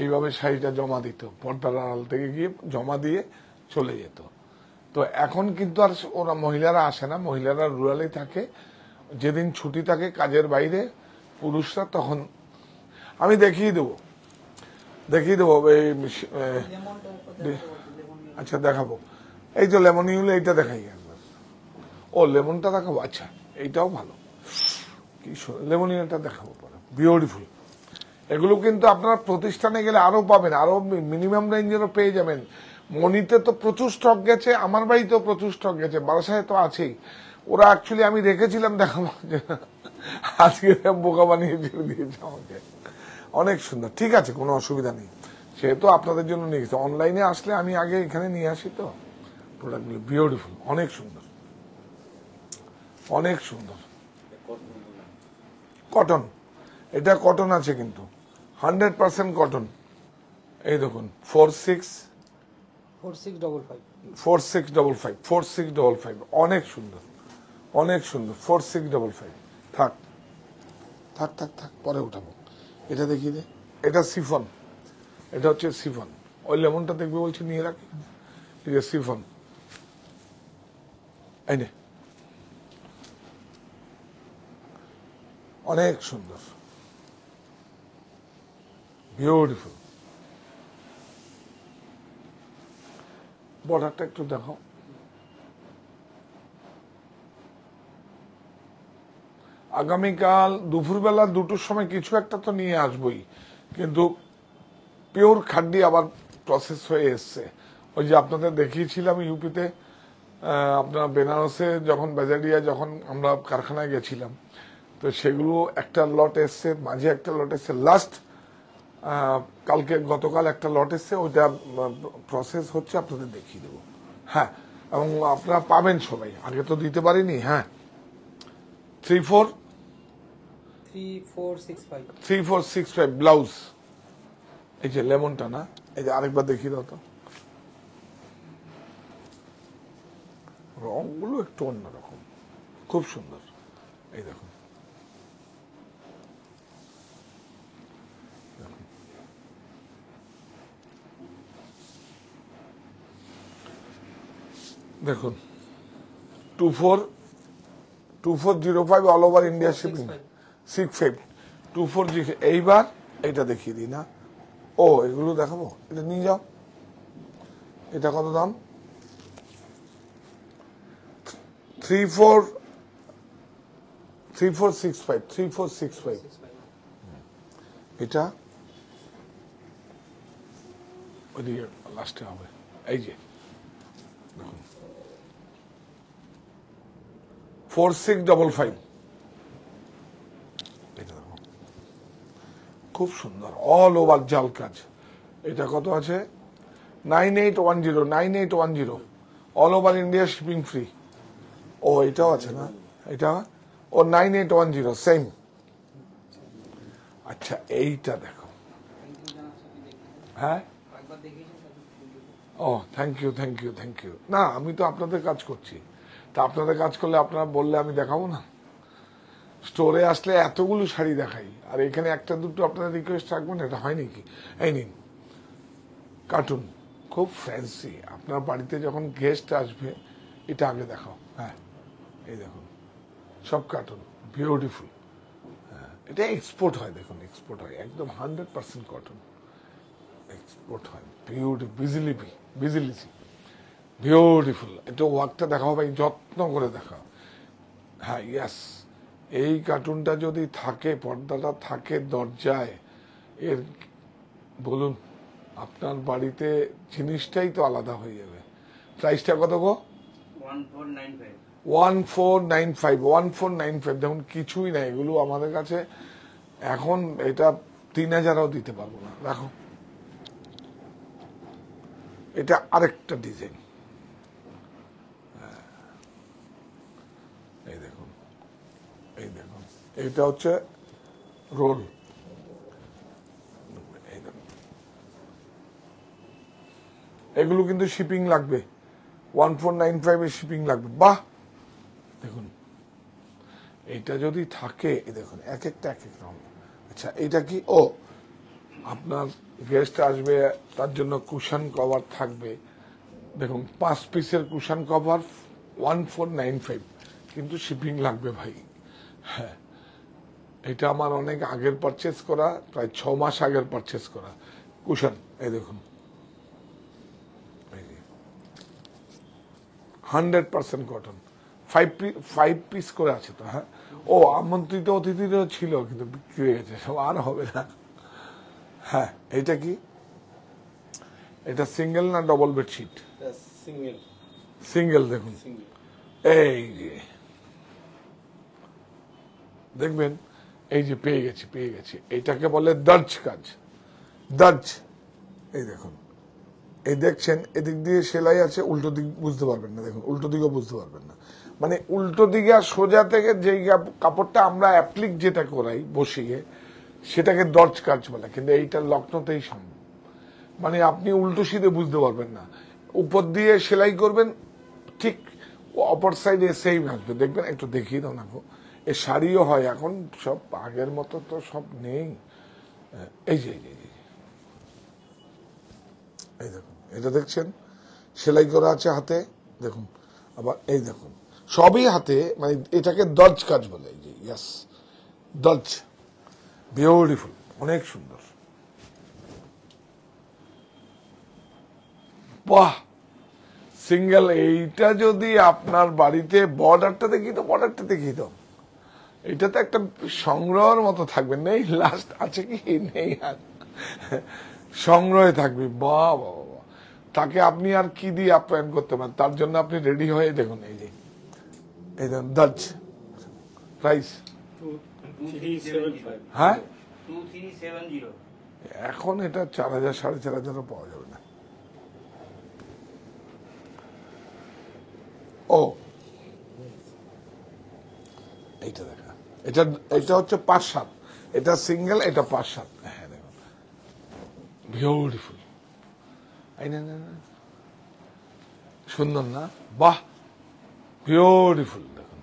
এইভাবে শাড়িটা জমা দিত, পর্দার আড়াল থেকে গিয়ে জমা দিয়ে চলে যেত। তো এখন কিন্তু আর ওরা মহিলারা আসে না, মহিলারা রুরালেই থাকে, যেদিন ছুটি থাকে কাজের বাইরে পুরুষরা, তখন আমি দেখিয়ে দেবো দেখিয়ে দেবো এই লেমনটা একবার দেখাতে বলছি, লেমন ইয়েলো। আচ্ছা দেখাবো, এই যে লেমন ইউলে এইটা দেখাই একবার। ও লেমনটা দেখাবো, আচ্ছা এইটাও ভালো, কি লেমন ইউলটা দেখাবো পরে, বিউটিফুল। এগুলো কিন্তু আপনারা প্রতিষ্ঠানে গেলে আরো পাবেন, আরো মিনিমাম রেঞ্জেরও পেয়ে যাবেন। মনিতে তো প্রচুর স্টক গেছে, আমার বাড়িতেও প্রচুর স্টক গেছে, বারাসায় তো আছেই। ওরা অ্যাকচুয়ালি আমি রেখেছিলাম দেখাবো, আজকে বোকা বানিয়ে দিয়ে দিয়েছে আমাকে। অনেক সুন্দর, ঠিক আছে, কোনো অসুবিধা নেই, সেহেতু আপনাদের জন্য নিয়ে গেছে। অনলাইনে আসলে আমি আগে এখানে নিয়ে আসি তো প্রোডাক্টগুলো। বিউটিফুল, অনেক সুন্দর, অনেক সুন্দর। কটন, এটা কটন আছে কিন্তু 100% কটন। এই দেখুন 4655 4655 অনেক সুন্দর, অনেক সুন্দর। 4655 থাক থাক থাক থাক, পরে উঠাবো। এটা দেখিয়ে দে, এটা সিফন, এটা হচ্ছে সিফন। ওই লেমনটা দেখবে বলছি, নিয়ে রাখি, ঠিক আছে, সিফন। এই নে, অনেক সুন্দর, বিউটিফুল। বর্ডারটা একটু দেখো, আগামীকাল দুপুরবেলা 2টোর সময় কিছু একটা তো নিয়ে আসবই, কিন্তু পিওর খাড্ডি আবার প্রসেস হয়ে এসছে। ওই যে আপনাদের দেখিয়েছিলাম ইউপিতে, আপনার বেনারসে যখন বাজারিয়া, যখন আমরা কারখানায় গেছিলাম, তো সেগুলো একটা লট এসছে, মাঝে একটা লট এসছে, লাস্ট কালকে গতকাল একটা লট এসছে, ওইটা প্রসেস হচ্ছে, আপনাদের দেখিয়ে দেবো। হ্যাঁ, এবং আপনারা পাবেন সবাই, আগে তো দিতে পারিনি। হ্যাঁ, 3465 ব্লাউজ। এই যে লেমনটা না, এই যে আরেকবার দেখিয়ে দাও তো, রংগুলো একটু অন্যরকম, খুব সুন্দর। এই দেখুন, দেখুন 2405 অল ওভার ইন্ডিয়া শিপিং, 65 24। এইবার এটা দেখিয়ে দিই না, ও এগুলো দেখাবো, এটা নিয়ে যাও। এটা কত দাম? 3465। এটা ওইদিকে লাস্টে হবে। এই যে দেখুন 4655, এটা দেখো, খুব সুন্দর, অল ওভার জাল কাজ। এটা কত আছে? 9810 all over India shipping free. ও এটাও আছে না, এটা ও 9810 সেম। আচ্ছা এইটা দেখো, হ্যাঁ, ও থ্যাংক ইউ। না আমি তো আপনাদের কাজ করছি, তা আপনাদের কাজ করলে আপনারা বললে আমি দেখাবো না? স্টোরে আসলে এতগুলো শাড়ি দেখাই, আর এখানে একটা দুটো আপনাদের রিকোয়েস্ট রাখবেন, এটা হয় নাকি? এই নিন কার্টুন, খুব ফ্যান্সি। আপনার বাড়িতে যখন গেস্ট আসবে এটা আগে দেখাও। হ্যাঁ, এই দেখুন সব কার্টুন, বিউটিফুল। হ্যাঁ, এটা এক্সপোর্ট হয়, দেখুন এক্সপোর্ট হয়, একদম 100% কটন এক্সপোর্ট হয়। বিউটিফুল। এটা ওয়ার্কটা দেখাও ভাই, যত্ন করে দেখাও। হ্যাঁ, ইয়াস, এই কার্টুনটা যদি থাকে, পর্দাটা থাকে দরজায়, এর বলুন আপনার বাড়িতে জিনিসটাই তো আলাদা হয়ে যাবে। প্রাইসটা কত গো? 1495। দেখুন কিছুই নাই, এগুলো আমাদের কাছে এখন এটা 3000ও দিতে পারবো না। দেখো এটা আরেকটা ডিজাইন, এই দেখুন, এই দেখুন, এটা হচ্ছে রোল। এগুলো কিন্তু শিপিং লাগবে, 1495 এর শিপিং লাগবে। বাহ, দেখুন এইটা যদি থাকে, দেখুন এক একটা এক এক রকম। আচ্ছা এটা কি? ও আপনার গেস্ট আসবে, তার জন্য কুশন কভার থাকবে। দেখুন 5 পিসের কুশন কভার 1495, কিন্তু শিপিং লাগবে ভাই। হ্যাঁ, এটা আমার অনেক আগের পারচেস করা, প্রায় 6 মাস আগের পারচেস করা। কুশন, এই দেখুন 100% কটন, 5 পিস করে আছে তো। হ্যাঁ, ও আমন্ত্রিত অতিথিরও ছিল কিন্তু বিক্রি হয়ে গেছে সব, আর হবে না। হ্যাঁ, এটা কি, এটা সিঙ্গেল না ডবল বেডশিট? সিঙ্গেল। সিঙ্গেল। দেখুন সিঙ্গেল। এই যে দেখবেন, এই যে পেয়ে গেছি, এইটাকে বলে দর্জ কাজ, দর্জ। এই দেখুন, এই দেখছেন এদিক দিয়ে সেলাই আছে, উল্টো দিক বুঝতে পারবেন না, দেখুন উল্টো দিকেও বুঝতে পারবেন না। মানে উল্টো দিকে আর সোজা থেকে যে কাপড়টা আমরা অ্যাপ্লিক যেটা করাই বসিয়ে, সেটাকে দর্জ কাজ বলে, কিন্তু এইটা লখনৌতেই সম্ভব। মানে আপনি উল্টো সিধে বুঝতে পারবেন না, উপর দিয়ে সেলাই করবেন ঠিক অপর সাইডে সেম আসবে, দেখবেন। একটু দেখিয়ে দাও না গো, এ শাড়িও হয় এখন, সব আগের মতো তো সব নেই। এই যে এই দেখুন, এটা দেখছেন সেলাই করা আছে হাতে, দেখুন। আবার এই দেখুন, সবই হাতে, মানে এটাকে দর্জ কাজ বলে। এই যে ইয়াস, দর্জ, বিউটিফুল, অনেক সুন্দর। বাহ, সিঙ্গেল। এইটা যদি আপনার বাড়িতে, বর্ডারটা দেখিয়ে দাও, এটা তো একটা সংগ্রহের মতো থাকবে। নেই, লাস্ট আছে কি নেই, আর সংগ্রহে থাকবে। বাহ বাহ বাহ, তাকে আপনি আর কি দিয়ে আপ্যায়ন করতে পারেন, তার জন্য আপনি রেডি হয়ে দেখুন। এই যে এই দেখুন দর্জ, প্রাইস 2375। হ্যাঁ 2370। এখন এটা 4000 4500 পাওয়া যাবে না। ও এইটা দেখা, এটা হচ্ছে 5-7, এটা সিঙ্গেল, এটা 5-7। হ্যাঁ দেখুন, বিউটিফুল। এই না, সুন্দর না? বাহ, বিউটিফুল। দেখুন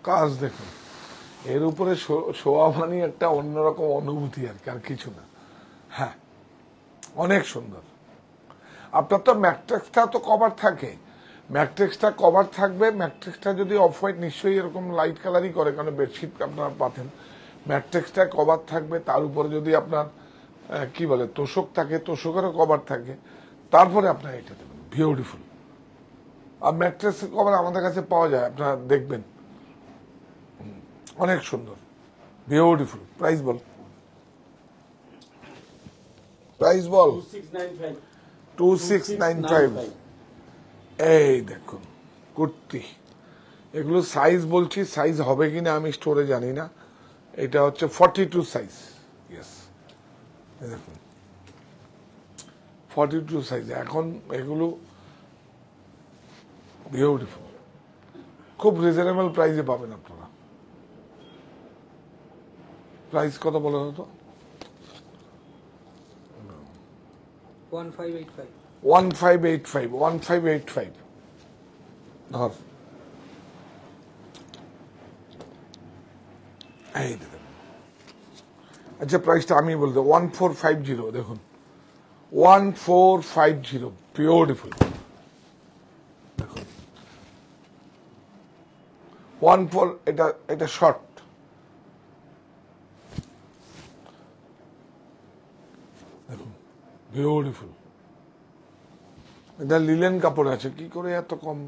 কাজ, দেখুন এর উপরে শোয়া মানে একটা অন্যরকম অনুভূতি আর কি, আর কিছু না। হ্যাঁ, অনেক সুন্দর। আপনার তো ম্যাট্রিক্সটা তো কভার থাকে, ম্যাট্রিক্সটা কভার থাকবে। ম্যাট্রিক্সটা যদি অফ হোয়াইট, নিশ্চয়ই এরকম লাইট কালারই করে, কারণ বেডশিট আপনারা পাতেন। ম্যাট্রিক্সটা কভার থাকবে, তার উপরে যদি আপনার কি বলে তোষক থাকে, তোষকেরও কভার থাকে, তারপরে আপনার এটা দেবেন। বিউটিফুল। আর ম্যাট্রিক্স কভার আমাদের কাছে পাওয়া যায়, আপনারা দেখবেন, অনেক সুন্দর, বিউটিফুল। প্রাইস বল, প্রাইস বল। 2695। 2695। এই দেখুন কুর্তি, এগুলো সাইজ বলছি, সাইজ হবে কিনা আমি স্টোরে জানি না। এটা হচ্ছে 42 সাইজ। ইয়েস, দেখুন 42 সাইজ। এখন এগুলো বিউটিফুল, খুব রিজনেবল প্রাইসে পাবেন আপনারা। প্রাইস কত বলে হতো? 1585। 1585 ধর। এই দেখুন, আচ্ছা প্রাইসটা আমি বলতে, 1450। দেখুন 1450, বিউটিফুল। দেখুন 14, এটা শর্ট। দেখুন বিউটিফুল, এটা লিলেন কাপড় আছে, কি করে এত কম?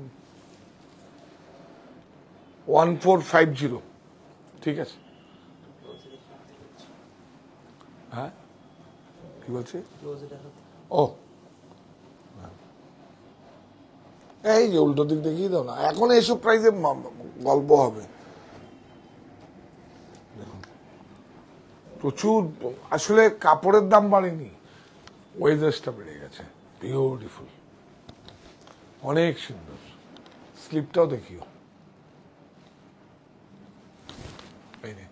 1450, ঠিক আছে। হ্যাঁ কি বলছি? ও এই যে উল্টো দিক দেখিয়ে দাও না, এখন এইসব প্রাইসে গল্প হবে। প্রচুর, আসলে কাপড়ের দাম বাড়েনি, ওয়েদার্সটা বেড়ে গেছে। বিউটিফুল, অনেক সুন্দর। স্লিপটাও দেখিও, এই নে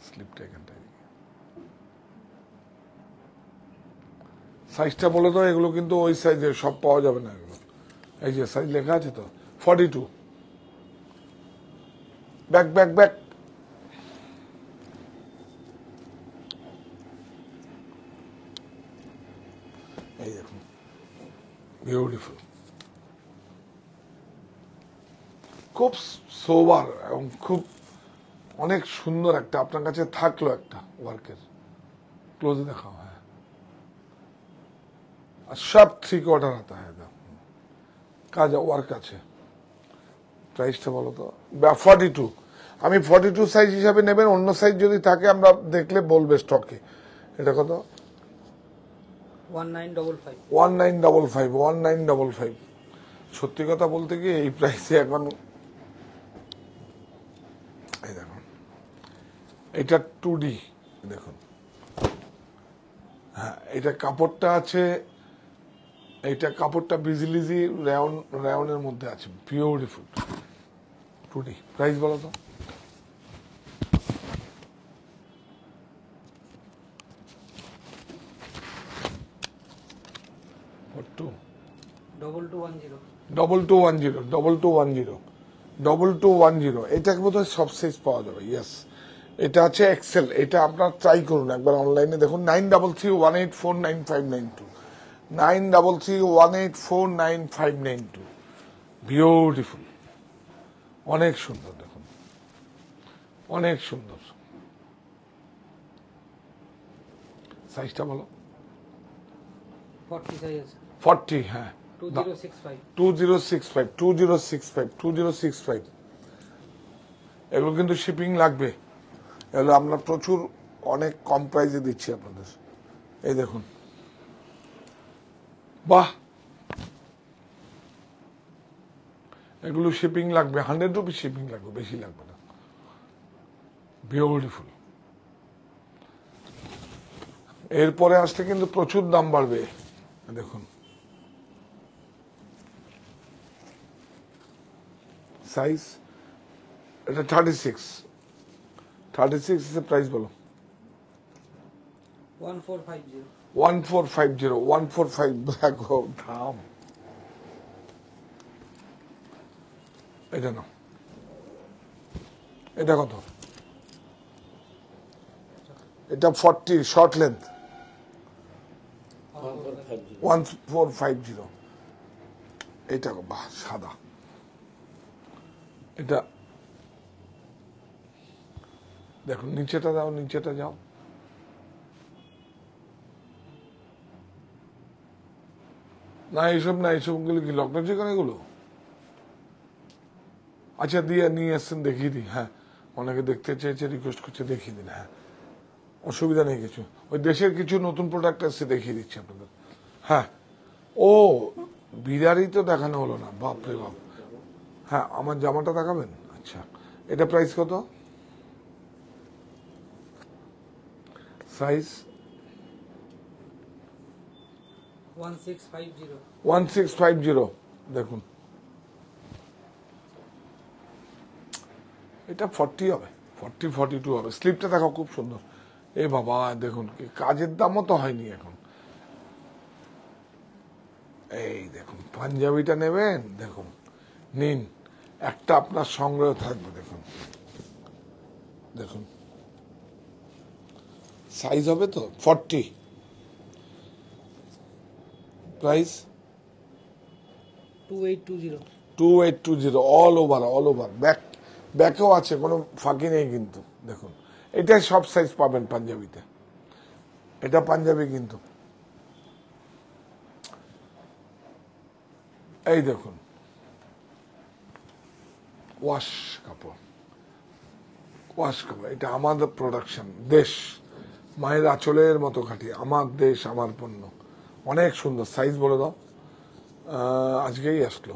স্লিপটা এখানটায়। সাইজটা বলে তো, এগুলো কিন্তু ওই সাইজে সব পাওয়া যাবে না এগুলো। এই যে সাইজ লেখা আছে তো, 42। Back back back. এই দেখুন বিউটিফুল, খুব সোবার এবং খুব অনেক সুন্দর একটা আপনার কাছে থাকলো একটা ওয়ার্কের। क्लोज दिखाओ है सब 3/4 आता है কাজ ওয়ার্ক আছে প্রাইসটা বলো তো 42 আমি 42 সাইজ হিসাবে নেবেন অন্য সাইজ যদি থাকে আমরা দেখলে বলবে স্টকে এটা কত 1955 সত্যি কথা বলতে কি এই প্রাইসে এখন এই দেখুন এটা 2D দেখুন হ্যাঁ এটা কাপড়টা আছে এইটা কাপড়টা বিজলিজি রাউন্ডের মধ্যে আছে বিউটিফুল 2D প্রাইস বলো তো ডবল টু ওয়ান জিরো এটা বোধহয় সব সাইজ পাওয়া যাবে ইয়েস এটা আছে এক্সেল এটা আপনার ট্রাই করুন একবার অনলাইনে দেখুন 9331849592 9331849592 বিউটিফুল অনেক সুন্দর দেখুন অনেক সুন্দর সাইজটা বলো 40 সাইজ আছে 40 হ্যাঁ 2065 এগুলো কিন্তু শিপিং লাগবে এগুলো আমরা প্রচুর অনেক কম প্রাইসে দিচ্ছি আপনাদের এই দেখুন বাহ এগুলো শিপিং লাগবে 100 রুপি শিপিং লাগবে বেশি লাগবে না বিউটিফুল এরপরে আসলে কিন্তু প্রচুর দাম বাড়বে দেখুন সাইজ এটা 36 এর প্রাইস বলো 1450 দেখো দাম এটা না এটা কত এটা 40 শর্ট লেন্থ 1450 এটা বাহ সাদা এটা দেখুন নিচেটা যাও না এইসবগুলো কি লকডাউন চিকেন এগুলো আচ্ছা দিয়ে নিয়ে এসছেন দেখিয়ে দিই হ্যাঁ অনেকে দেখতে চেয়েছে রিকোয়েস্ট করছে দেখিয়ে দিন হ্যাঁ অসুবিধা নেই কিছু ওই দেশের কিছু নতুন প্রোডাক্ট আসছে দেখিয়ে দিচ্ছি আপনাদের হ্যাঁ ও বিরারই তো দেখানো হলো না বাপরে বাপ হ্যাঁ আমার জামাটা দেখাবেন আচ্ছা এটা প্রাইস কত সাইজ 1650 দেখুন এটা 40 হবে 42 হবে স্লিপটা দেখো খুব সুন্দর এ বাবা দেখুন কি কাজের দামও তো হয়নি এখন এই দেখুন পাঞ্জাবিটা নেবেন দেখুন নিন একটা আপনার সংগ্রহ থাকবে দেখুন দেখুন সাইজ হবে তো 40 প্রাইস 2820 অল ওভার ব্যাকেও আছে কোনো ফাঁকি নেই কিন্তু দেখুন এটা সব সাইজ পাবেন পাঞ্জাবিতে এটা পাঞ্জাবি কিন্তু এই দেখুন ওয়াশ কাপড় এটা আমাদের প্রোডাকশন দেশ মায়ের আঁচলের মতো খাটি আমার দেশ আমার পণ্য অনেক সুন্দর সাইজ বলে দাও আজকেই আসলো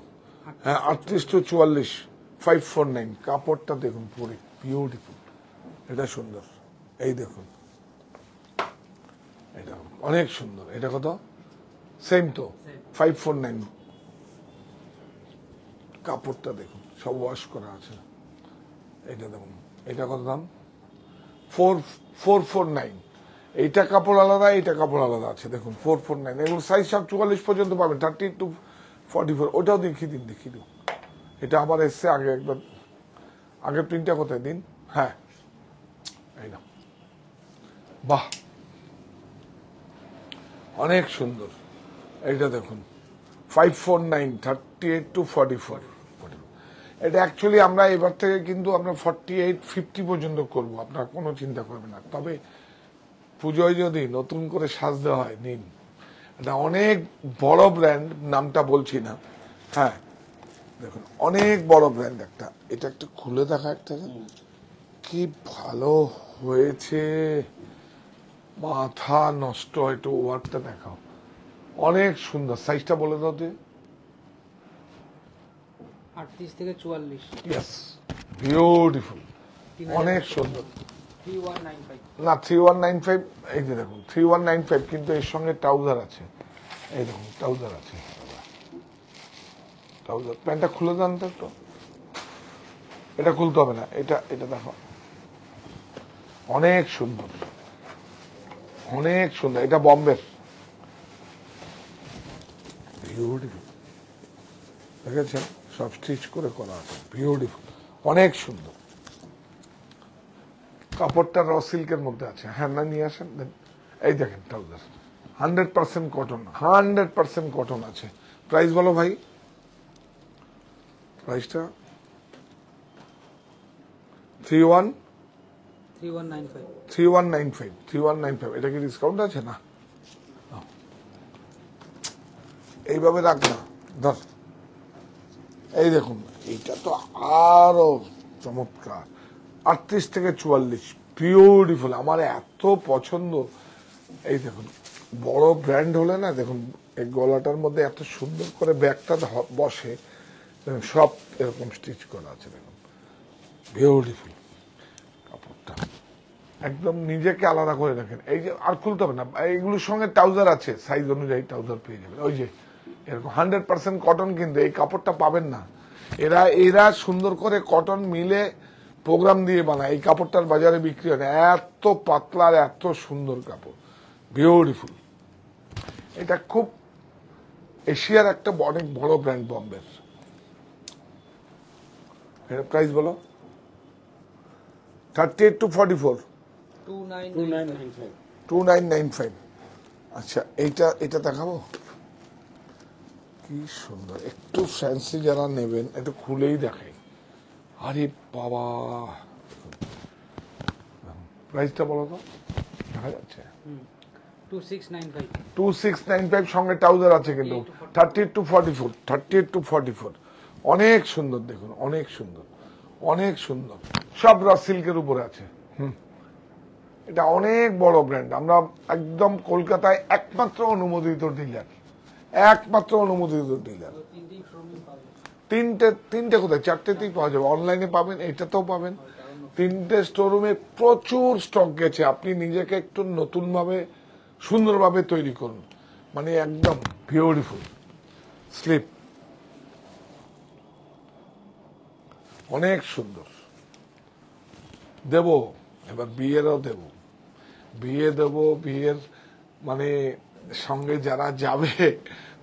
হ্যাঁ 38-44 549 কাপড়টা দেখুন পুরো বিউটিফুল এটা সুন্দর এই দেখুন এটা অনেক সুন্দর এটা কত সেম তো 549 কাপড়টা দেখুন সব ওয়াশ করা আছে এটা দেখুন এটা কত দাম 449 এইটা কাপড় আলাদা এইটা কাপড় আলাদা আছে দেখুন 449 এগুলো সাইজ সব 44 পর্যন্ত পাবেন 30-44 ওটাও দেখিয়ে দিন এটা আবার এসছে আগে একবার আগের প্রিন্টটা কোথায় দিন হ্যাঁ এই না বাহ অনেক সুন্দর এইটা দেখুন 549 38-44 এটা অ্যাকচুয়ালি আমরা এবার থেকে কিন্তু আমরা 48-50 পর্যন্ত করবো আপনার কোনো চিন্তা করবেন না তবে পুজোয় যদি নতুন করে সাজতে হয় নিন, এটা অনেক বড় ব্র্যান্ড, নামটা বলছি না। হ্যাঁ দেখুন অনেক বড় ব্র্যান্ড একটা, এটা একটা খুলে দেখা একটা, কি ভালো হয়েছে, মাথা নষ্ট। একটু ওয়ার্কটা দেখাও, অনেক সুন্দর। সাইজটা বলে দাও তুই। 38 থেকে 44, ইয়েস, বিউটিফুল, অনেক সুন্দর। 3195। না 3195, এই যে দেখুন 3195, কিন্তু এর সঙ্গে ট্রাউজার আছে। এই দেখুন ট্রাউজার আছে, ট্রাউজার। প্যান্টটা খুলে দেন তো একটু, এটা খুলতে হবে না, এটা এটা দেখো, অনেক সুন্দর, অনেক সুন্দর। এটা বম্বের, বিউটিফুল, দেখেছেন সব স্টিচ করে করা আছে, বিউটিফুল, অনেক সুন্দর। কাপড়টা র সিল্কের মধ্যে আছে। হ্যাঁ না নিয়ে আসেন, দেন। এই দেখেন ট্রাউজার 100% কটন, 100% কটন আছে। প্রাইস বলো ভাই, প্রাইসটা 3195। এটা কি ডিসকাউন্ট আছে? না, এইভাবে রাখ না, ধর। এই দেখুন এইটা তো আরো চমৎকার, 38 থেকে 44, বিউটিফুল, আমার এত পছন্দ। এই দেখুন বড় ব্র্যান্ড হলে না, দেখুন এই গলাটার মধ্যে এত সুন্দর করে ব্যাগটা বসে, সব এরকম স্টিচ করা আছে, দেখুন বিউটিফুল কাপড়টা, একদম নিজেকে আলাদা করে রাখেন। এই যে আর খুলতে হবে না, এইগুলোর সঙ্গে ট্রাউজার আছে, সাইজ অনুযায়ী ট্রাউজার পেয়ে যাবেন। ওই যে এরকম 100% কটন, কিন্তু এই কাপড়টা পাবেন না। এরা সুন্দর করে কটন মিলে প্রোগ্রাম দিয়ে বানায়, এই কাপড়টার বাজারে বিক্রি হয় না। এত পাতলা আর এত সুন্দর কাপড়, বিউটিফুল। এটা খুব এশিয়ার একটা অনেক বড় ব্র্যান্ড বম্বের। এটা প্রাইস বলো। 38 to 44, 2995। আচ্ছা এইটা, এটা দেখাবো, কি সুন্দর, একটু ফ্যান্সি যারা নেবেন একটু খুলেই দেখাই। আরে বাবা, প্রাইসটা বলো তো, দেখা যাচ্ছে 2695। সঙ্গে ট্রাউজার আছে, কিন্তু 38 to 44, অনেক সুন্দর, দেখুন অনেক সুন্দর, অনেক সুন্দর, সব র সিল্কের উপরে আছে। এটা অনেক বড় ব্র্যান্ড, আমরা একদম কলকাতায় একমাত্র অনুমোদিত ডিলার, একমাত্র অনুমোদিত ডিলার। তিনটে কোথায়, চারটেতেই পাওয়া যাবে, অনলাইনে পাবেন, এটাতেও পাবেন। 3টে স্টোরুমে প্রচুর স্টক গেছে। আপনি নিজেকে একটু নতুন ভাবে সুন্দরভাবে তৈরি করুন, মানে একদম বিউটিফুল স্লিপ, অনেক সুন্দর। দেব এবার বিয়েরও দেব, বিয়ের মানে সঙ্গে যারা যাবে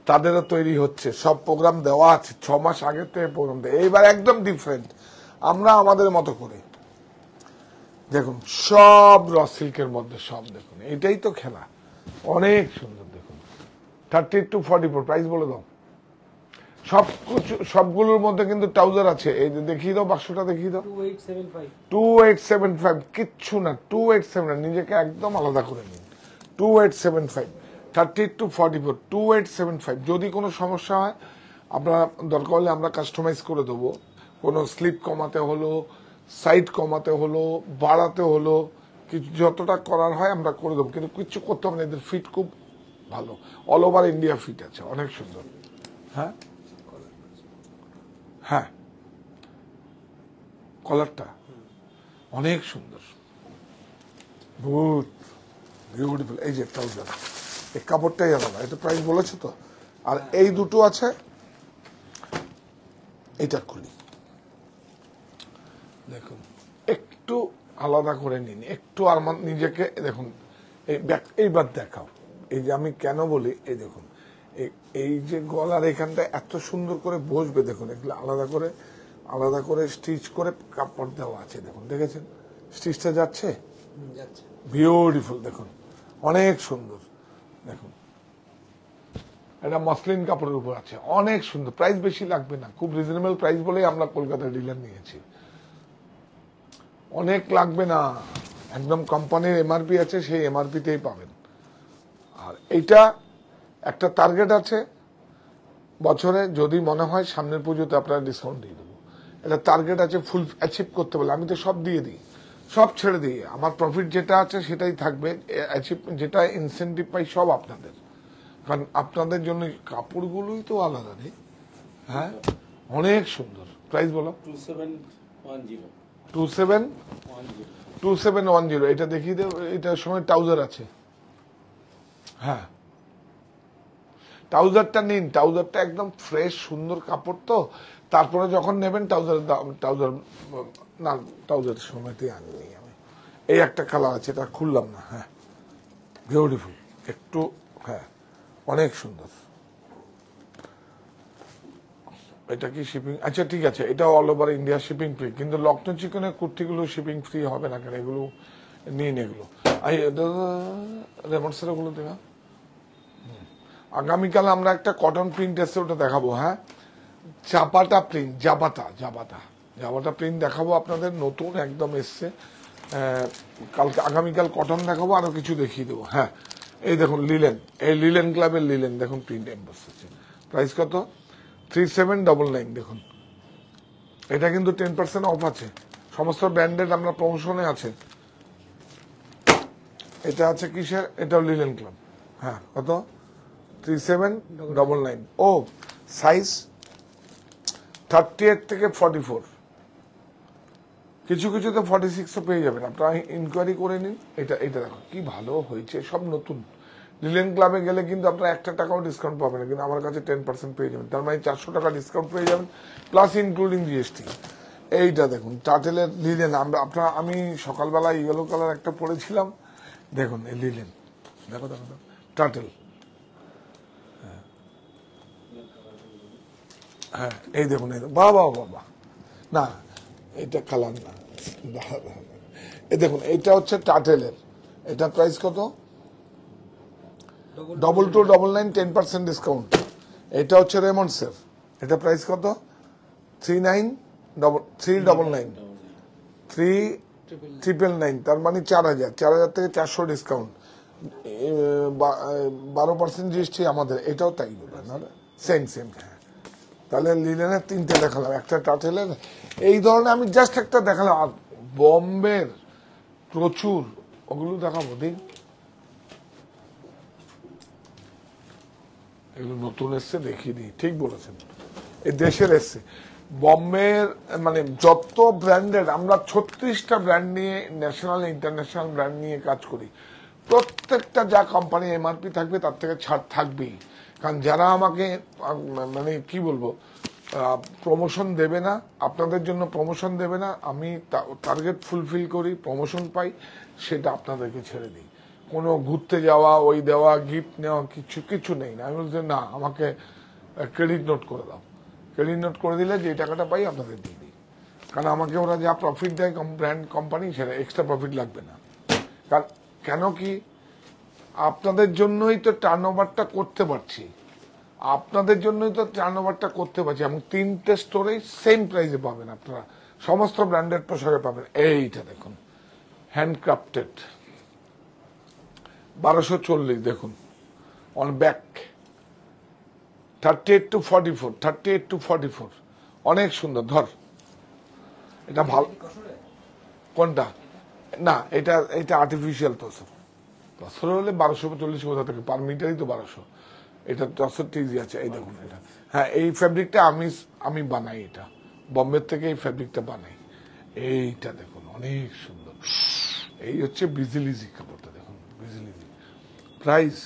তাদেরও তৈরি হচ্ছে, সব প্রোগ্রাম দেওয়া আছে, 6 মাস আগে থেকে প্রোগ্রাম দেয়। এইবার একদম ডিফারেন্ট, আমরা আমাদের মতো করে, দেখুন সব র সিল্কের মধ্যে, সব দেখুন, এটাই তো খেলা, অনেক সুন্দর। দেখুন 38 to 44, প্রাইস বলে দাও। সবগুলোর মধ্যে কিন্তু ট্রাউজার আছে। এই যে দেখিয়ে দাও, বাক্সটা দেখিয়ে দাও। 2875, কিচ্ছু না, 2875, নিজেকে একদম আলাদা করে নিন। 2875, 38 to 44, 2875। যদি কোনো সমস্যা হয় আপনার দরকার হলে আমরা কাস্টমাইজ করে দেবো, কোনো স্লিপ কমাতে হলো, সাইড কমাতে হলো, বাড়াতে হলো, কিছু যতটা করার হয় আমরা করে দেবো, কিন্তু কিচ্ছু করতে হবে না। এদের ফিট খুব ভালো, অল ওভার ইন্ডিয়া ফিট আছে, অনেক সুন্দর। হ্যাঁ হ্যাঁ, কলারটা অনেক সুন্দর, বিউটিফুল। এই যে ট্রাউজার, এই কাপড়টাই আলাদা, এটা প্রাইস বলেছো তো। আর এই দুটো আছে, এটা খুলি, দেখুন একটু আলাদা করে নিন, একটু আর নিজেকে দেখুন। এইবার দেখাও, এই যে আমি কেন বলি, এই দেখুন এই যে গলার এখানটা এত সুন্দর করে বসবে, দেখুন এগুলো আলাদা করে স্টিচ করে কাপড় দেওয়া আছে, দেখুন দেখেছেন স্টিচটা যাচ্ছে, বিউটিফুল, দেখুন অনেক সুন্দর। দেখুন এটা মসলিন কাপড়ের উপর আছে, অনেক সুন্দর। প্রাইস বেশি লাগবে না, খুব রিজনেবল প্রাইস বলেই আমরা কলকাতার ডিলার নিয়েছি, অনেক লাগবে না। একদম কোম্পানির এমআরপি আছে, সেই এমআরপিতেই পাবেন। আর এইটা একটা টার্গেট আছে বছরে, যদি মনে হয় সামনের পুজোতে আপনারা ডিসকাউন্ট দিয়ে দেবো। এটা টার্গেট আছে, ফুল অ্যাচিভ করতে বলে আমি তো সব দিয়ে দিই, সব ছেড়ে দিই। আমার প্রফিট যেটা আছে সেটাই থাকবে, অ্যাচিভ যেটা ইনসেন্টিভ পাই সব আপনাদের, কারণ আপনাদের জন্য কাপড়গুলোই তো আলাদা রে। হ্যাঁ, অনেক সুন্দর। প্রাইস বলো। 2710 এটা দেখিয়ে দেব। এটার সঙ্গে ট্রাউজার আছে। হ্যাঁ, ট্রাউজারটা নিন, ট্রাউজারটা একদম ফ্রেশ সুন্দর কাপড় তো। তারপরে যখন নেবেন ট্রাউজার না, ট্রাউজারের সময়তেই আনিনি আমি। এই একটা কালার আছে, এটা খুললাম না। হ্যাঁ, বিউটিফুল একটু। হ্যাঁ, অনেক সুন্দর। এটা কি শিপিং? আচ্ছা ঠিক আছে, এটা all over India shipping free, কিন্তু লখনৌ চিকনের কুর্তিগুলো শিপিং ফ্রি হবে না কেন? এগুলো নিন, এগুলো রেমন্ডসের গুলো দেখা। আগামীকাল আমরা একটা কটন প্রিন্ট এসে ওটা দেখাবো। হ্যাঁ, জাবাটা প্রিন্ট, জাবাটা প্রিন্ট দেখাবো আপনাদের, নতুন একদম এসছে। কালকে আগামীকাল কটন দেখাবো, আরো কিছু দেখিয়ে দেবো। হ্যাঁ, এই দেখুন লিলেন, এই লিলেন ক্লাবের লিলেন দেখুন, প্রিন্ট এমবস আছে। প্রাইস কত? 3799। দেখুন, এটা কিন্তু 10% অফ আছে, সমস্ত ব্র্যান্ডেড আমরা প্রমোশনে আছে। এটা আছে কিসের? এটাও লিলেন ক্লাব। হ্যাঁ, কত? 3799। ও সাইজ 38 থেকে 44, কিছু কিছুতে 46ও পেয়ে যাবেন, আপনারা ইনকোয়ারি করে নিন। এটা দেখো কি ভালো হয়েছে, সব নতুন। লিলেন ক্লাবে গেলে কিন্তু আপনারা 1 টাকাও ডিসকাউন্ট পাবেন না, কিন্তু আমার কাছে 10% পেয়ে যাবেন, তার মানে 400 টাকা ডিসকাউন্ট পেয়ে যাবেন, প্লাস ইনক্লুডিং জিএসটি। এইটা দেখুন টাটেলের লিলেন। আমি সকালবেলা ইয়েলো কালার একটা পরেছিলাম, দেখুন এই লিলেন, দেখো টাটেল। হ্যাঁ, এই দেখুন, বাবা না, এটা কালার না, এই দেখুন, এটা হচ্ছে টাটেলের। এটা প্রাইস কত? 2299, 10% ডিসকাউন্ট। এটা হচ্ছে রেমন্ডসের, এটা প্রাইস কত? 3999, তার মানে 4000 থেকে 400 ডিসকাউন্ট, 12% জিএসটি আমাদের। এটাও তাই না, সেম। হ্যাঁ, তাহলে লিলেনের 3টে দেখালাম, একটা টাটেলের, এই ধরনের আমি জাস্ট একটা দেখালাম। আর বম্বের প্রচুর, ওগুলো দেখাবো দিন। এগুলো নতুন এসছে, দেখিয়ে দিই। ঠিক বলেছেন, এই দেশের এসছে বম্বের, মানে যত ব্র্যান্ডেড, আমরা 36টা ব্র্যান্ড নিয়ে, ন্যাশনাল ইন্টারন্যাশনাল ব্র্যান্ড নিয়ে কাজ করি। প্রত্যেকটা যা কোম্পানি এমআরপি থাকবে তার থেকে ছাড় থাকবেই, কারণ যারা আমাকে মানে কি বলবো প্রমোশন দেবে না, আপনাদের জন্য প্রমোশন দেবে না, আমি টার্গেট ফুলফিল করি, প্রমোশন পাই, সেটা আপনাদেরকে ছেড়ে দিই। কোনো ঘুরতে যাওয়া, ওই দেওয়া, গিফট নেওয়া, কিছু নেই না। আমি বলছি না, আমাকে ক্রেডিট নোট করে দাও, ক্রেডিট নোট করে দিলে যে টাকাটা পাই আপনাদের দিয়ে দিই, কারণ আমাকে ওরা যা প্রফিট দেয় ব্র্যান্ড কোম্পানি, সেটা এক্সট্রা প্রফিট লাগবে না। কারণ কেন কি, আপনাদের জন্যই তো টার্নওভারটা করতে পারছি, আপনাদের জন্যই তো টার্নওভারটা করতে পারছি। এবং 3টে স্টোরেই সেম প্রাইসে পাবেন আপনারা, সমস্ত ব্র্যান্ডেড পোশাকে পাবেন। এইটা দেখুন, হ্যান্ডক্রাফটেড, 1240, দেখুন অন ব্যাক, 38 to 44, অনেক সুন্দর। ধর, এটা ভালো। কোনটা? না, এটা আর্টিফিশিয়াল তসর হলে 1240 কোথা থেকে, পার মিটারই তো 1200। এটা তসর টিজি আছে, এই দেখুন এটা। হ্যাঁ, এই ফ্যাব্রিকটা আমি বানাই, এটা বম্বে থেকে এই ফ্যাব্রিকটা বানাই। এইটা দেখুন, অনেক সুন্দর। এই হচ্ছে বিজিলিজি কাপড়টা, দেখুন বিজিলিজি। প্রাইস,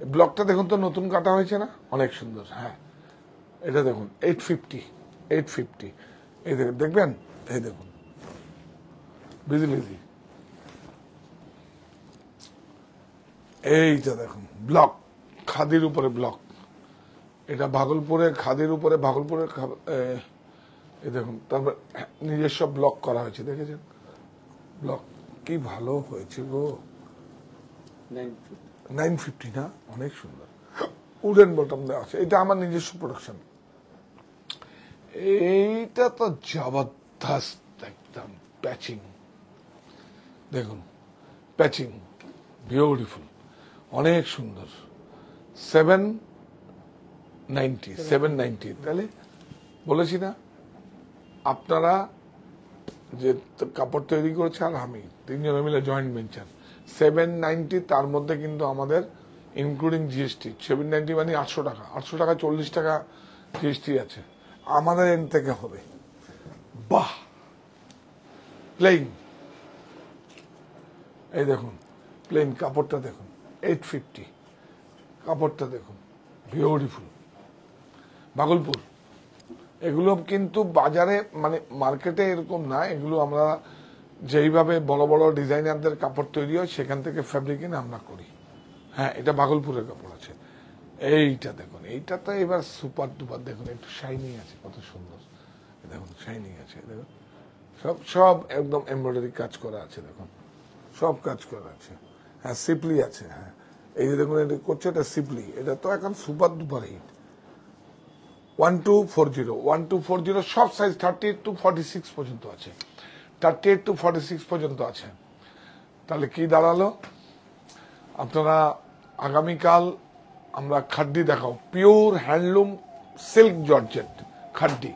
ব্লকটা দেখুন তো, নতুন কাটা হয়েছে না, অনেক সুন্দর। হ্যাঁ, এটা দেখুন 850। এই দেখবেন, এই দেখুন বিজিলিজি। এইটা দেখুন ব্লক, খাদির উপরে ব্লক। এটা ভাগলপুরে খাদির উপরে, ভাগলপুরের এই দেখুন, তারপর নিজস্ব ব্লক করা হয়েছে, দেখেছেন ব্লক, কি ভালো হয়েছে গো। 950 না, অনেক সুন্দর। উডেন বটম দেওয়া আছে, এটা আমার নিজস্ব প্রোডাকশন। এইটা তো জবরদস্ত, একদম প্যাচিং। দেখুন প্যাচিং, বিউটিফুল, অনেক সুন্দর। 790 তাহলে বলেছি না, আপনারা যে কাপড় তৈরি করেছে আর আমি তিনজনে মিলে জয়েন্ট ভেঞ্চার, 790, তার মধ্যে কিন্তু আমাদের ইনক্লুডিং জিএসটি 790 মানে 800 টাকা, 800 টাকা 40 টাকা জিএসটি আছে, আমাদের এন্ড থেকে হবে। বাহ, প্লেন, এই দেখুন প্লেন, কাপড়টা দেখুন 850, কাপড়টা দেখুন বিউটিফুল, ভাগলপুর। এগুলো কিন্তু বাজারে মানে মার্কেটে এরকম না, এগুলো আমরা যেইভাবে বড় বড় ডিজাইনারদের কাপড় তৈরি হয় সেখান থেকে ফ্যাব্রিক এনে আমরা করি। হ্যাঁ, এটা ভাগলপুরের কাপড় আছে। এইটা দেখুন, এইটা তো এবার সুপার ডুপার, দেখুন একটু শাইনিং আছে, কত সুন্দর, দেখুন শাইনিং আছে, দেখুন সব সব একদম এমব্রয়ডারি কাজ করা আছে, দেখুন সব কাজ করা আছে। হ্যাঁ, সিপলি আছে, হ্যাঁ এই যে দেখুন এটা করছে, এটা সিপলি, এটা তো এখন সুপার ডুপার হিট। 1240 সব সাইজ 38 to 46 পর্যন্ত আছে, 38 to 46 পর্যন্ত আছে। তাহলে কি দাঁড়ালো, আপনারা আগামীকাল আমরা খাড্ডি দেখাও, পিওর হ্যান্ডলুম সিল্ক জর্জেট খাড্ডি,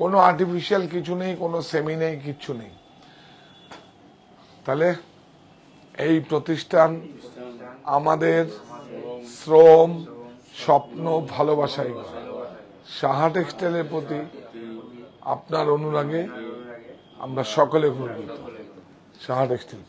কোনো আর্টিফিশিয়াল কিছু নেই, কোনো সেমি নেই, কিচ্ছু নেই। তাহলে এই প্রতিষ্ঠান আমাদের শ্রম, স্বপ্ন, ভালোবাসাই গড়ে। সাহা টেক্সটাইলের প্রতি আপনার অনুরাগে আমরা সকলে গর্বিত। সাহা টেক্সটাইল।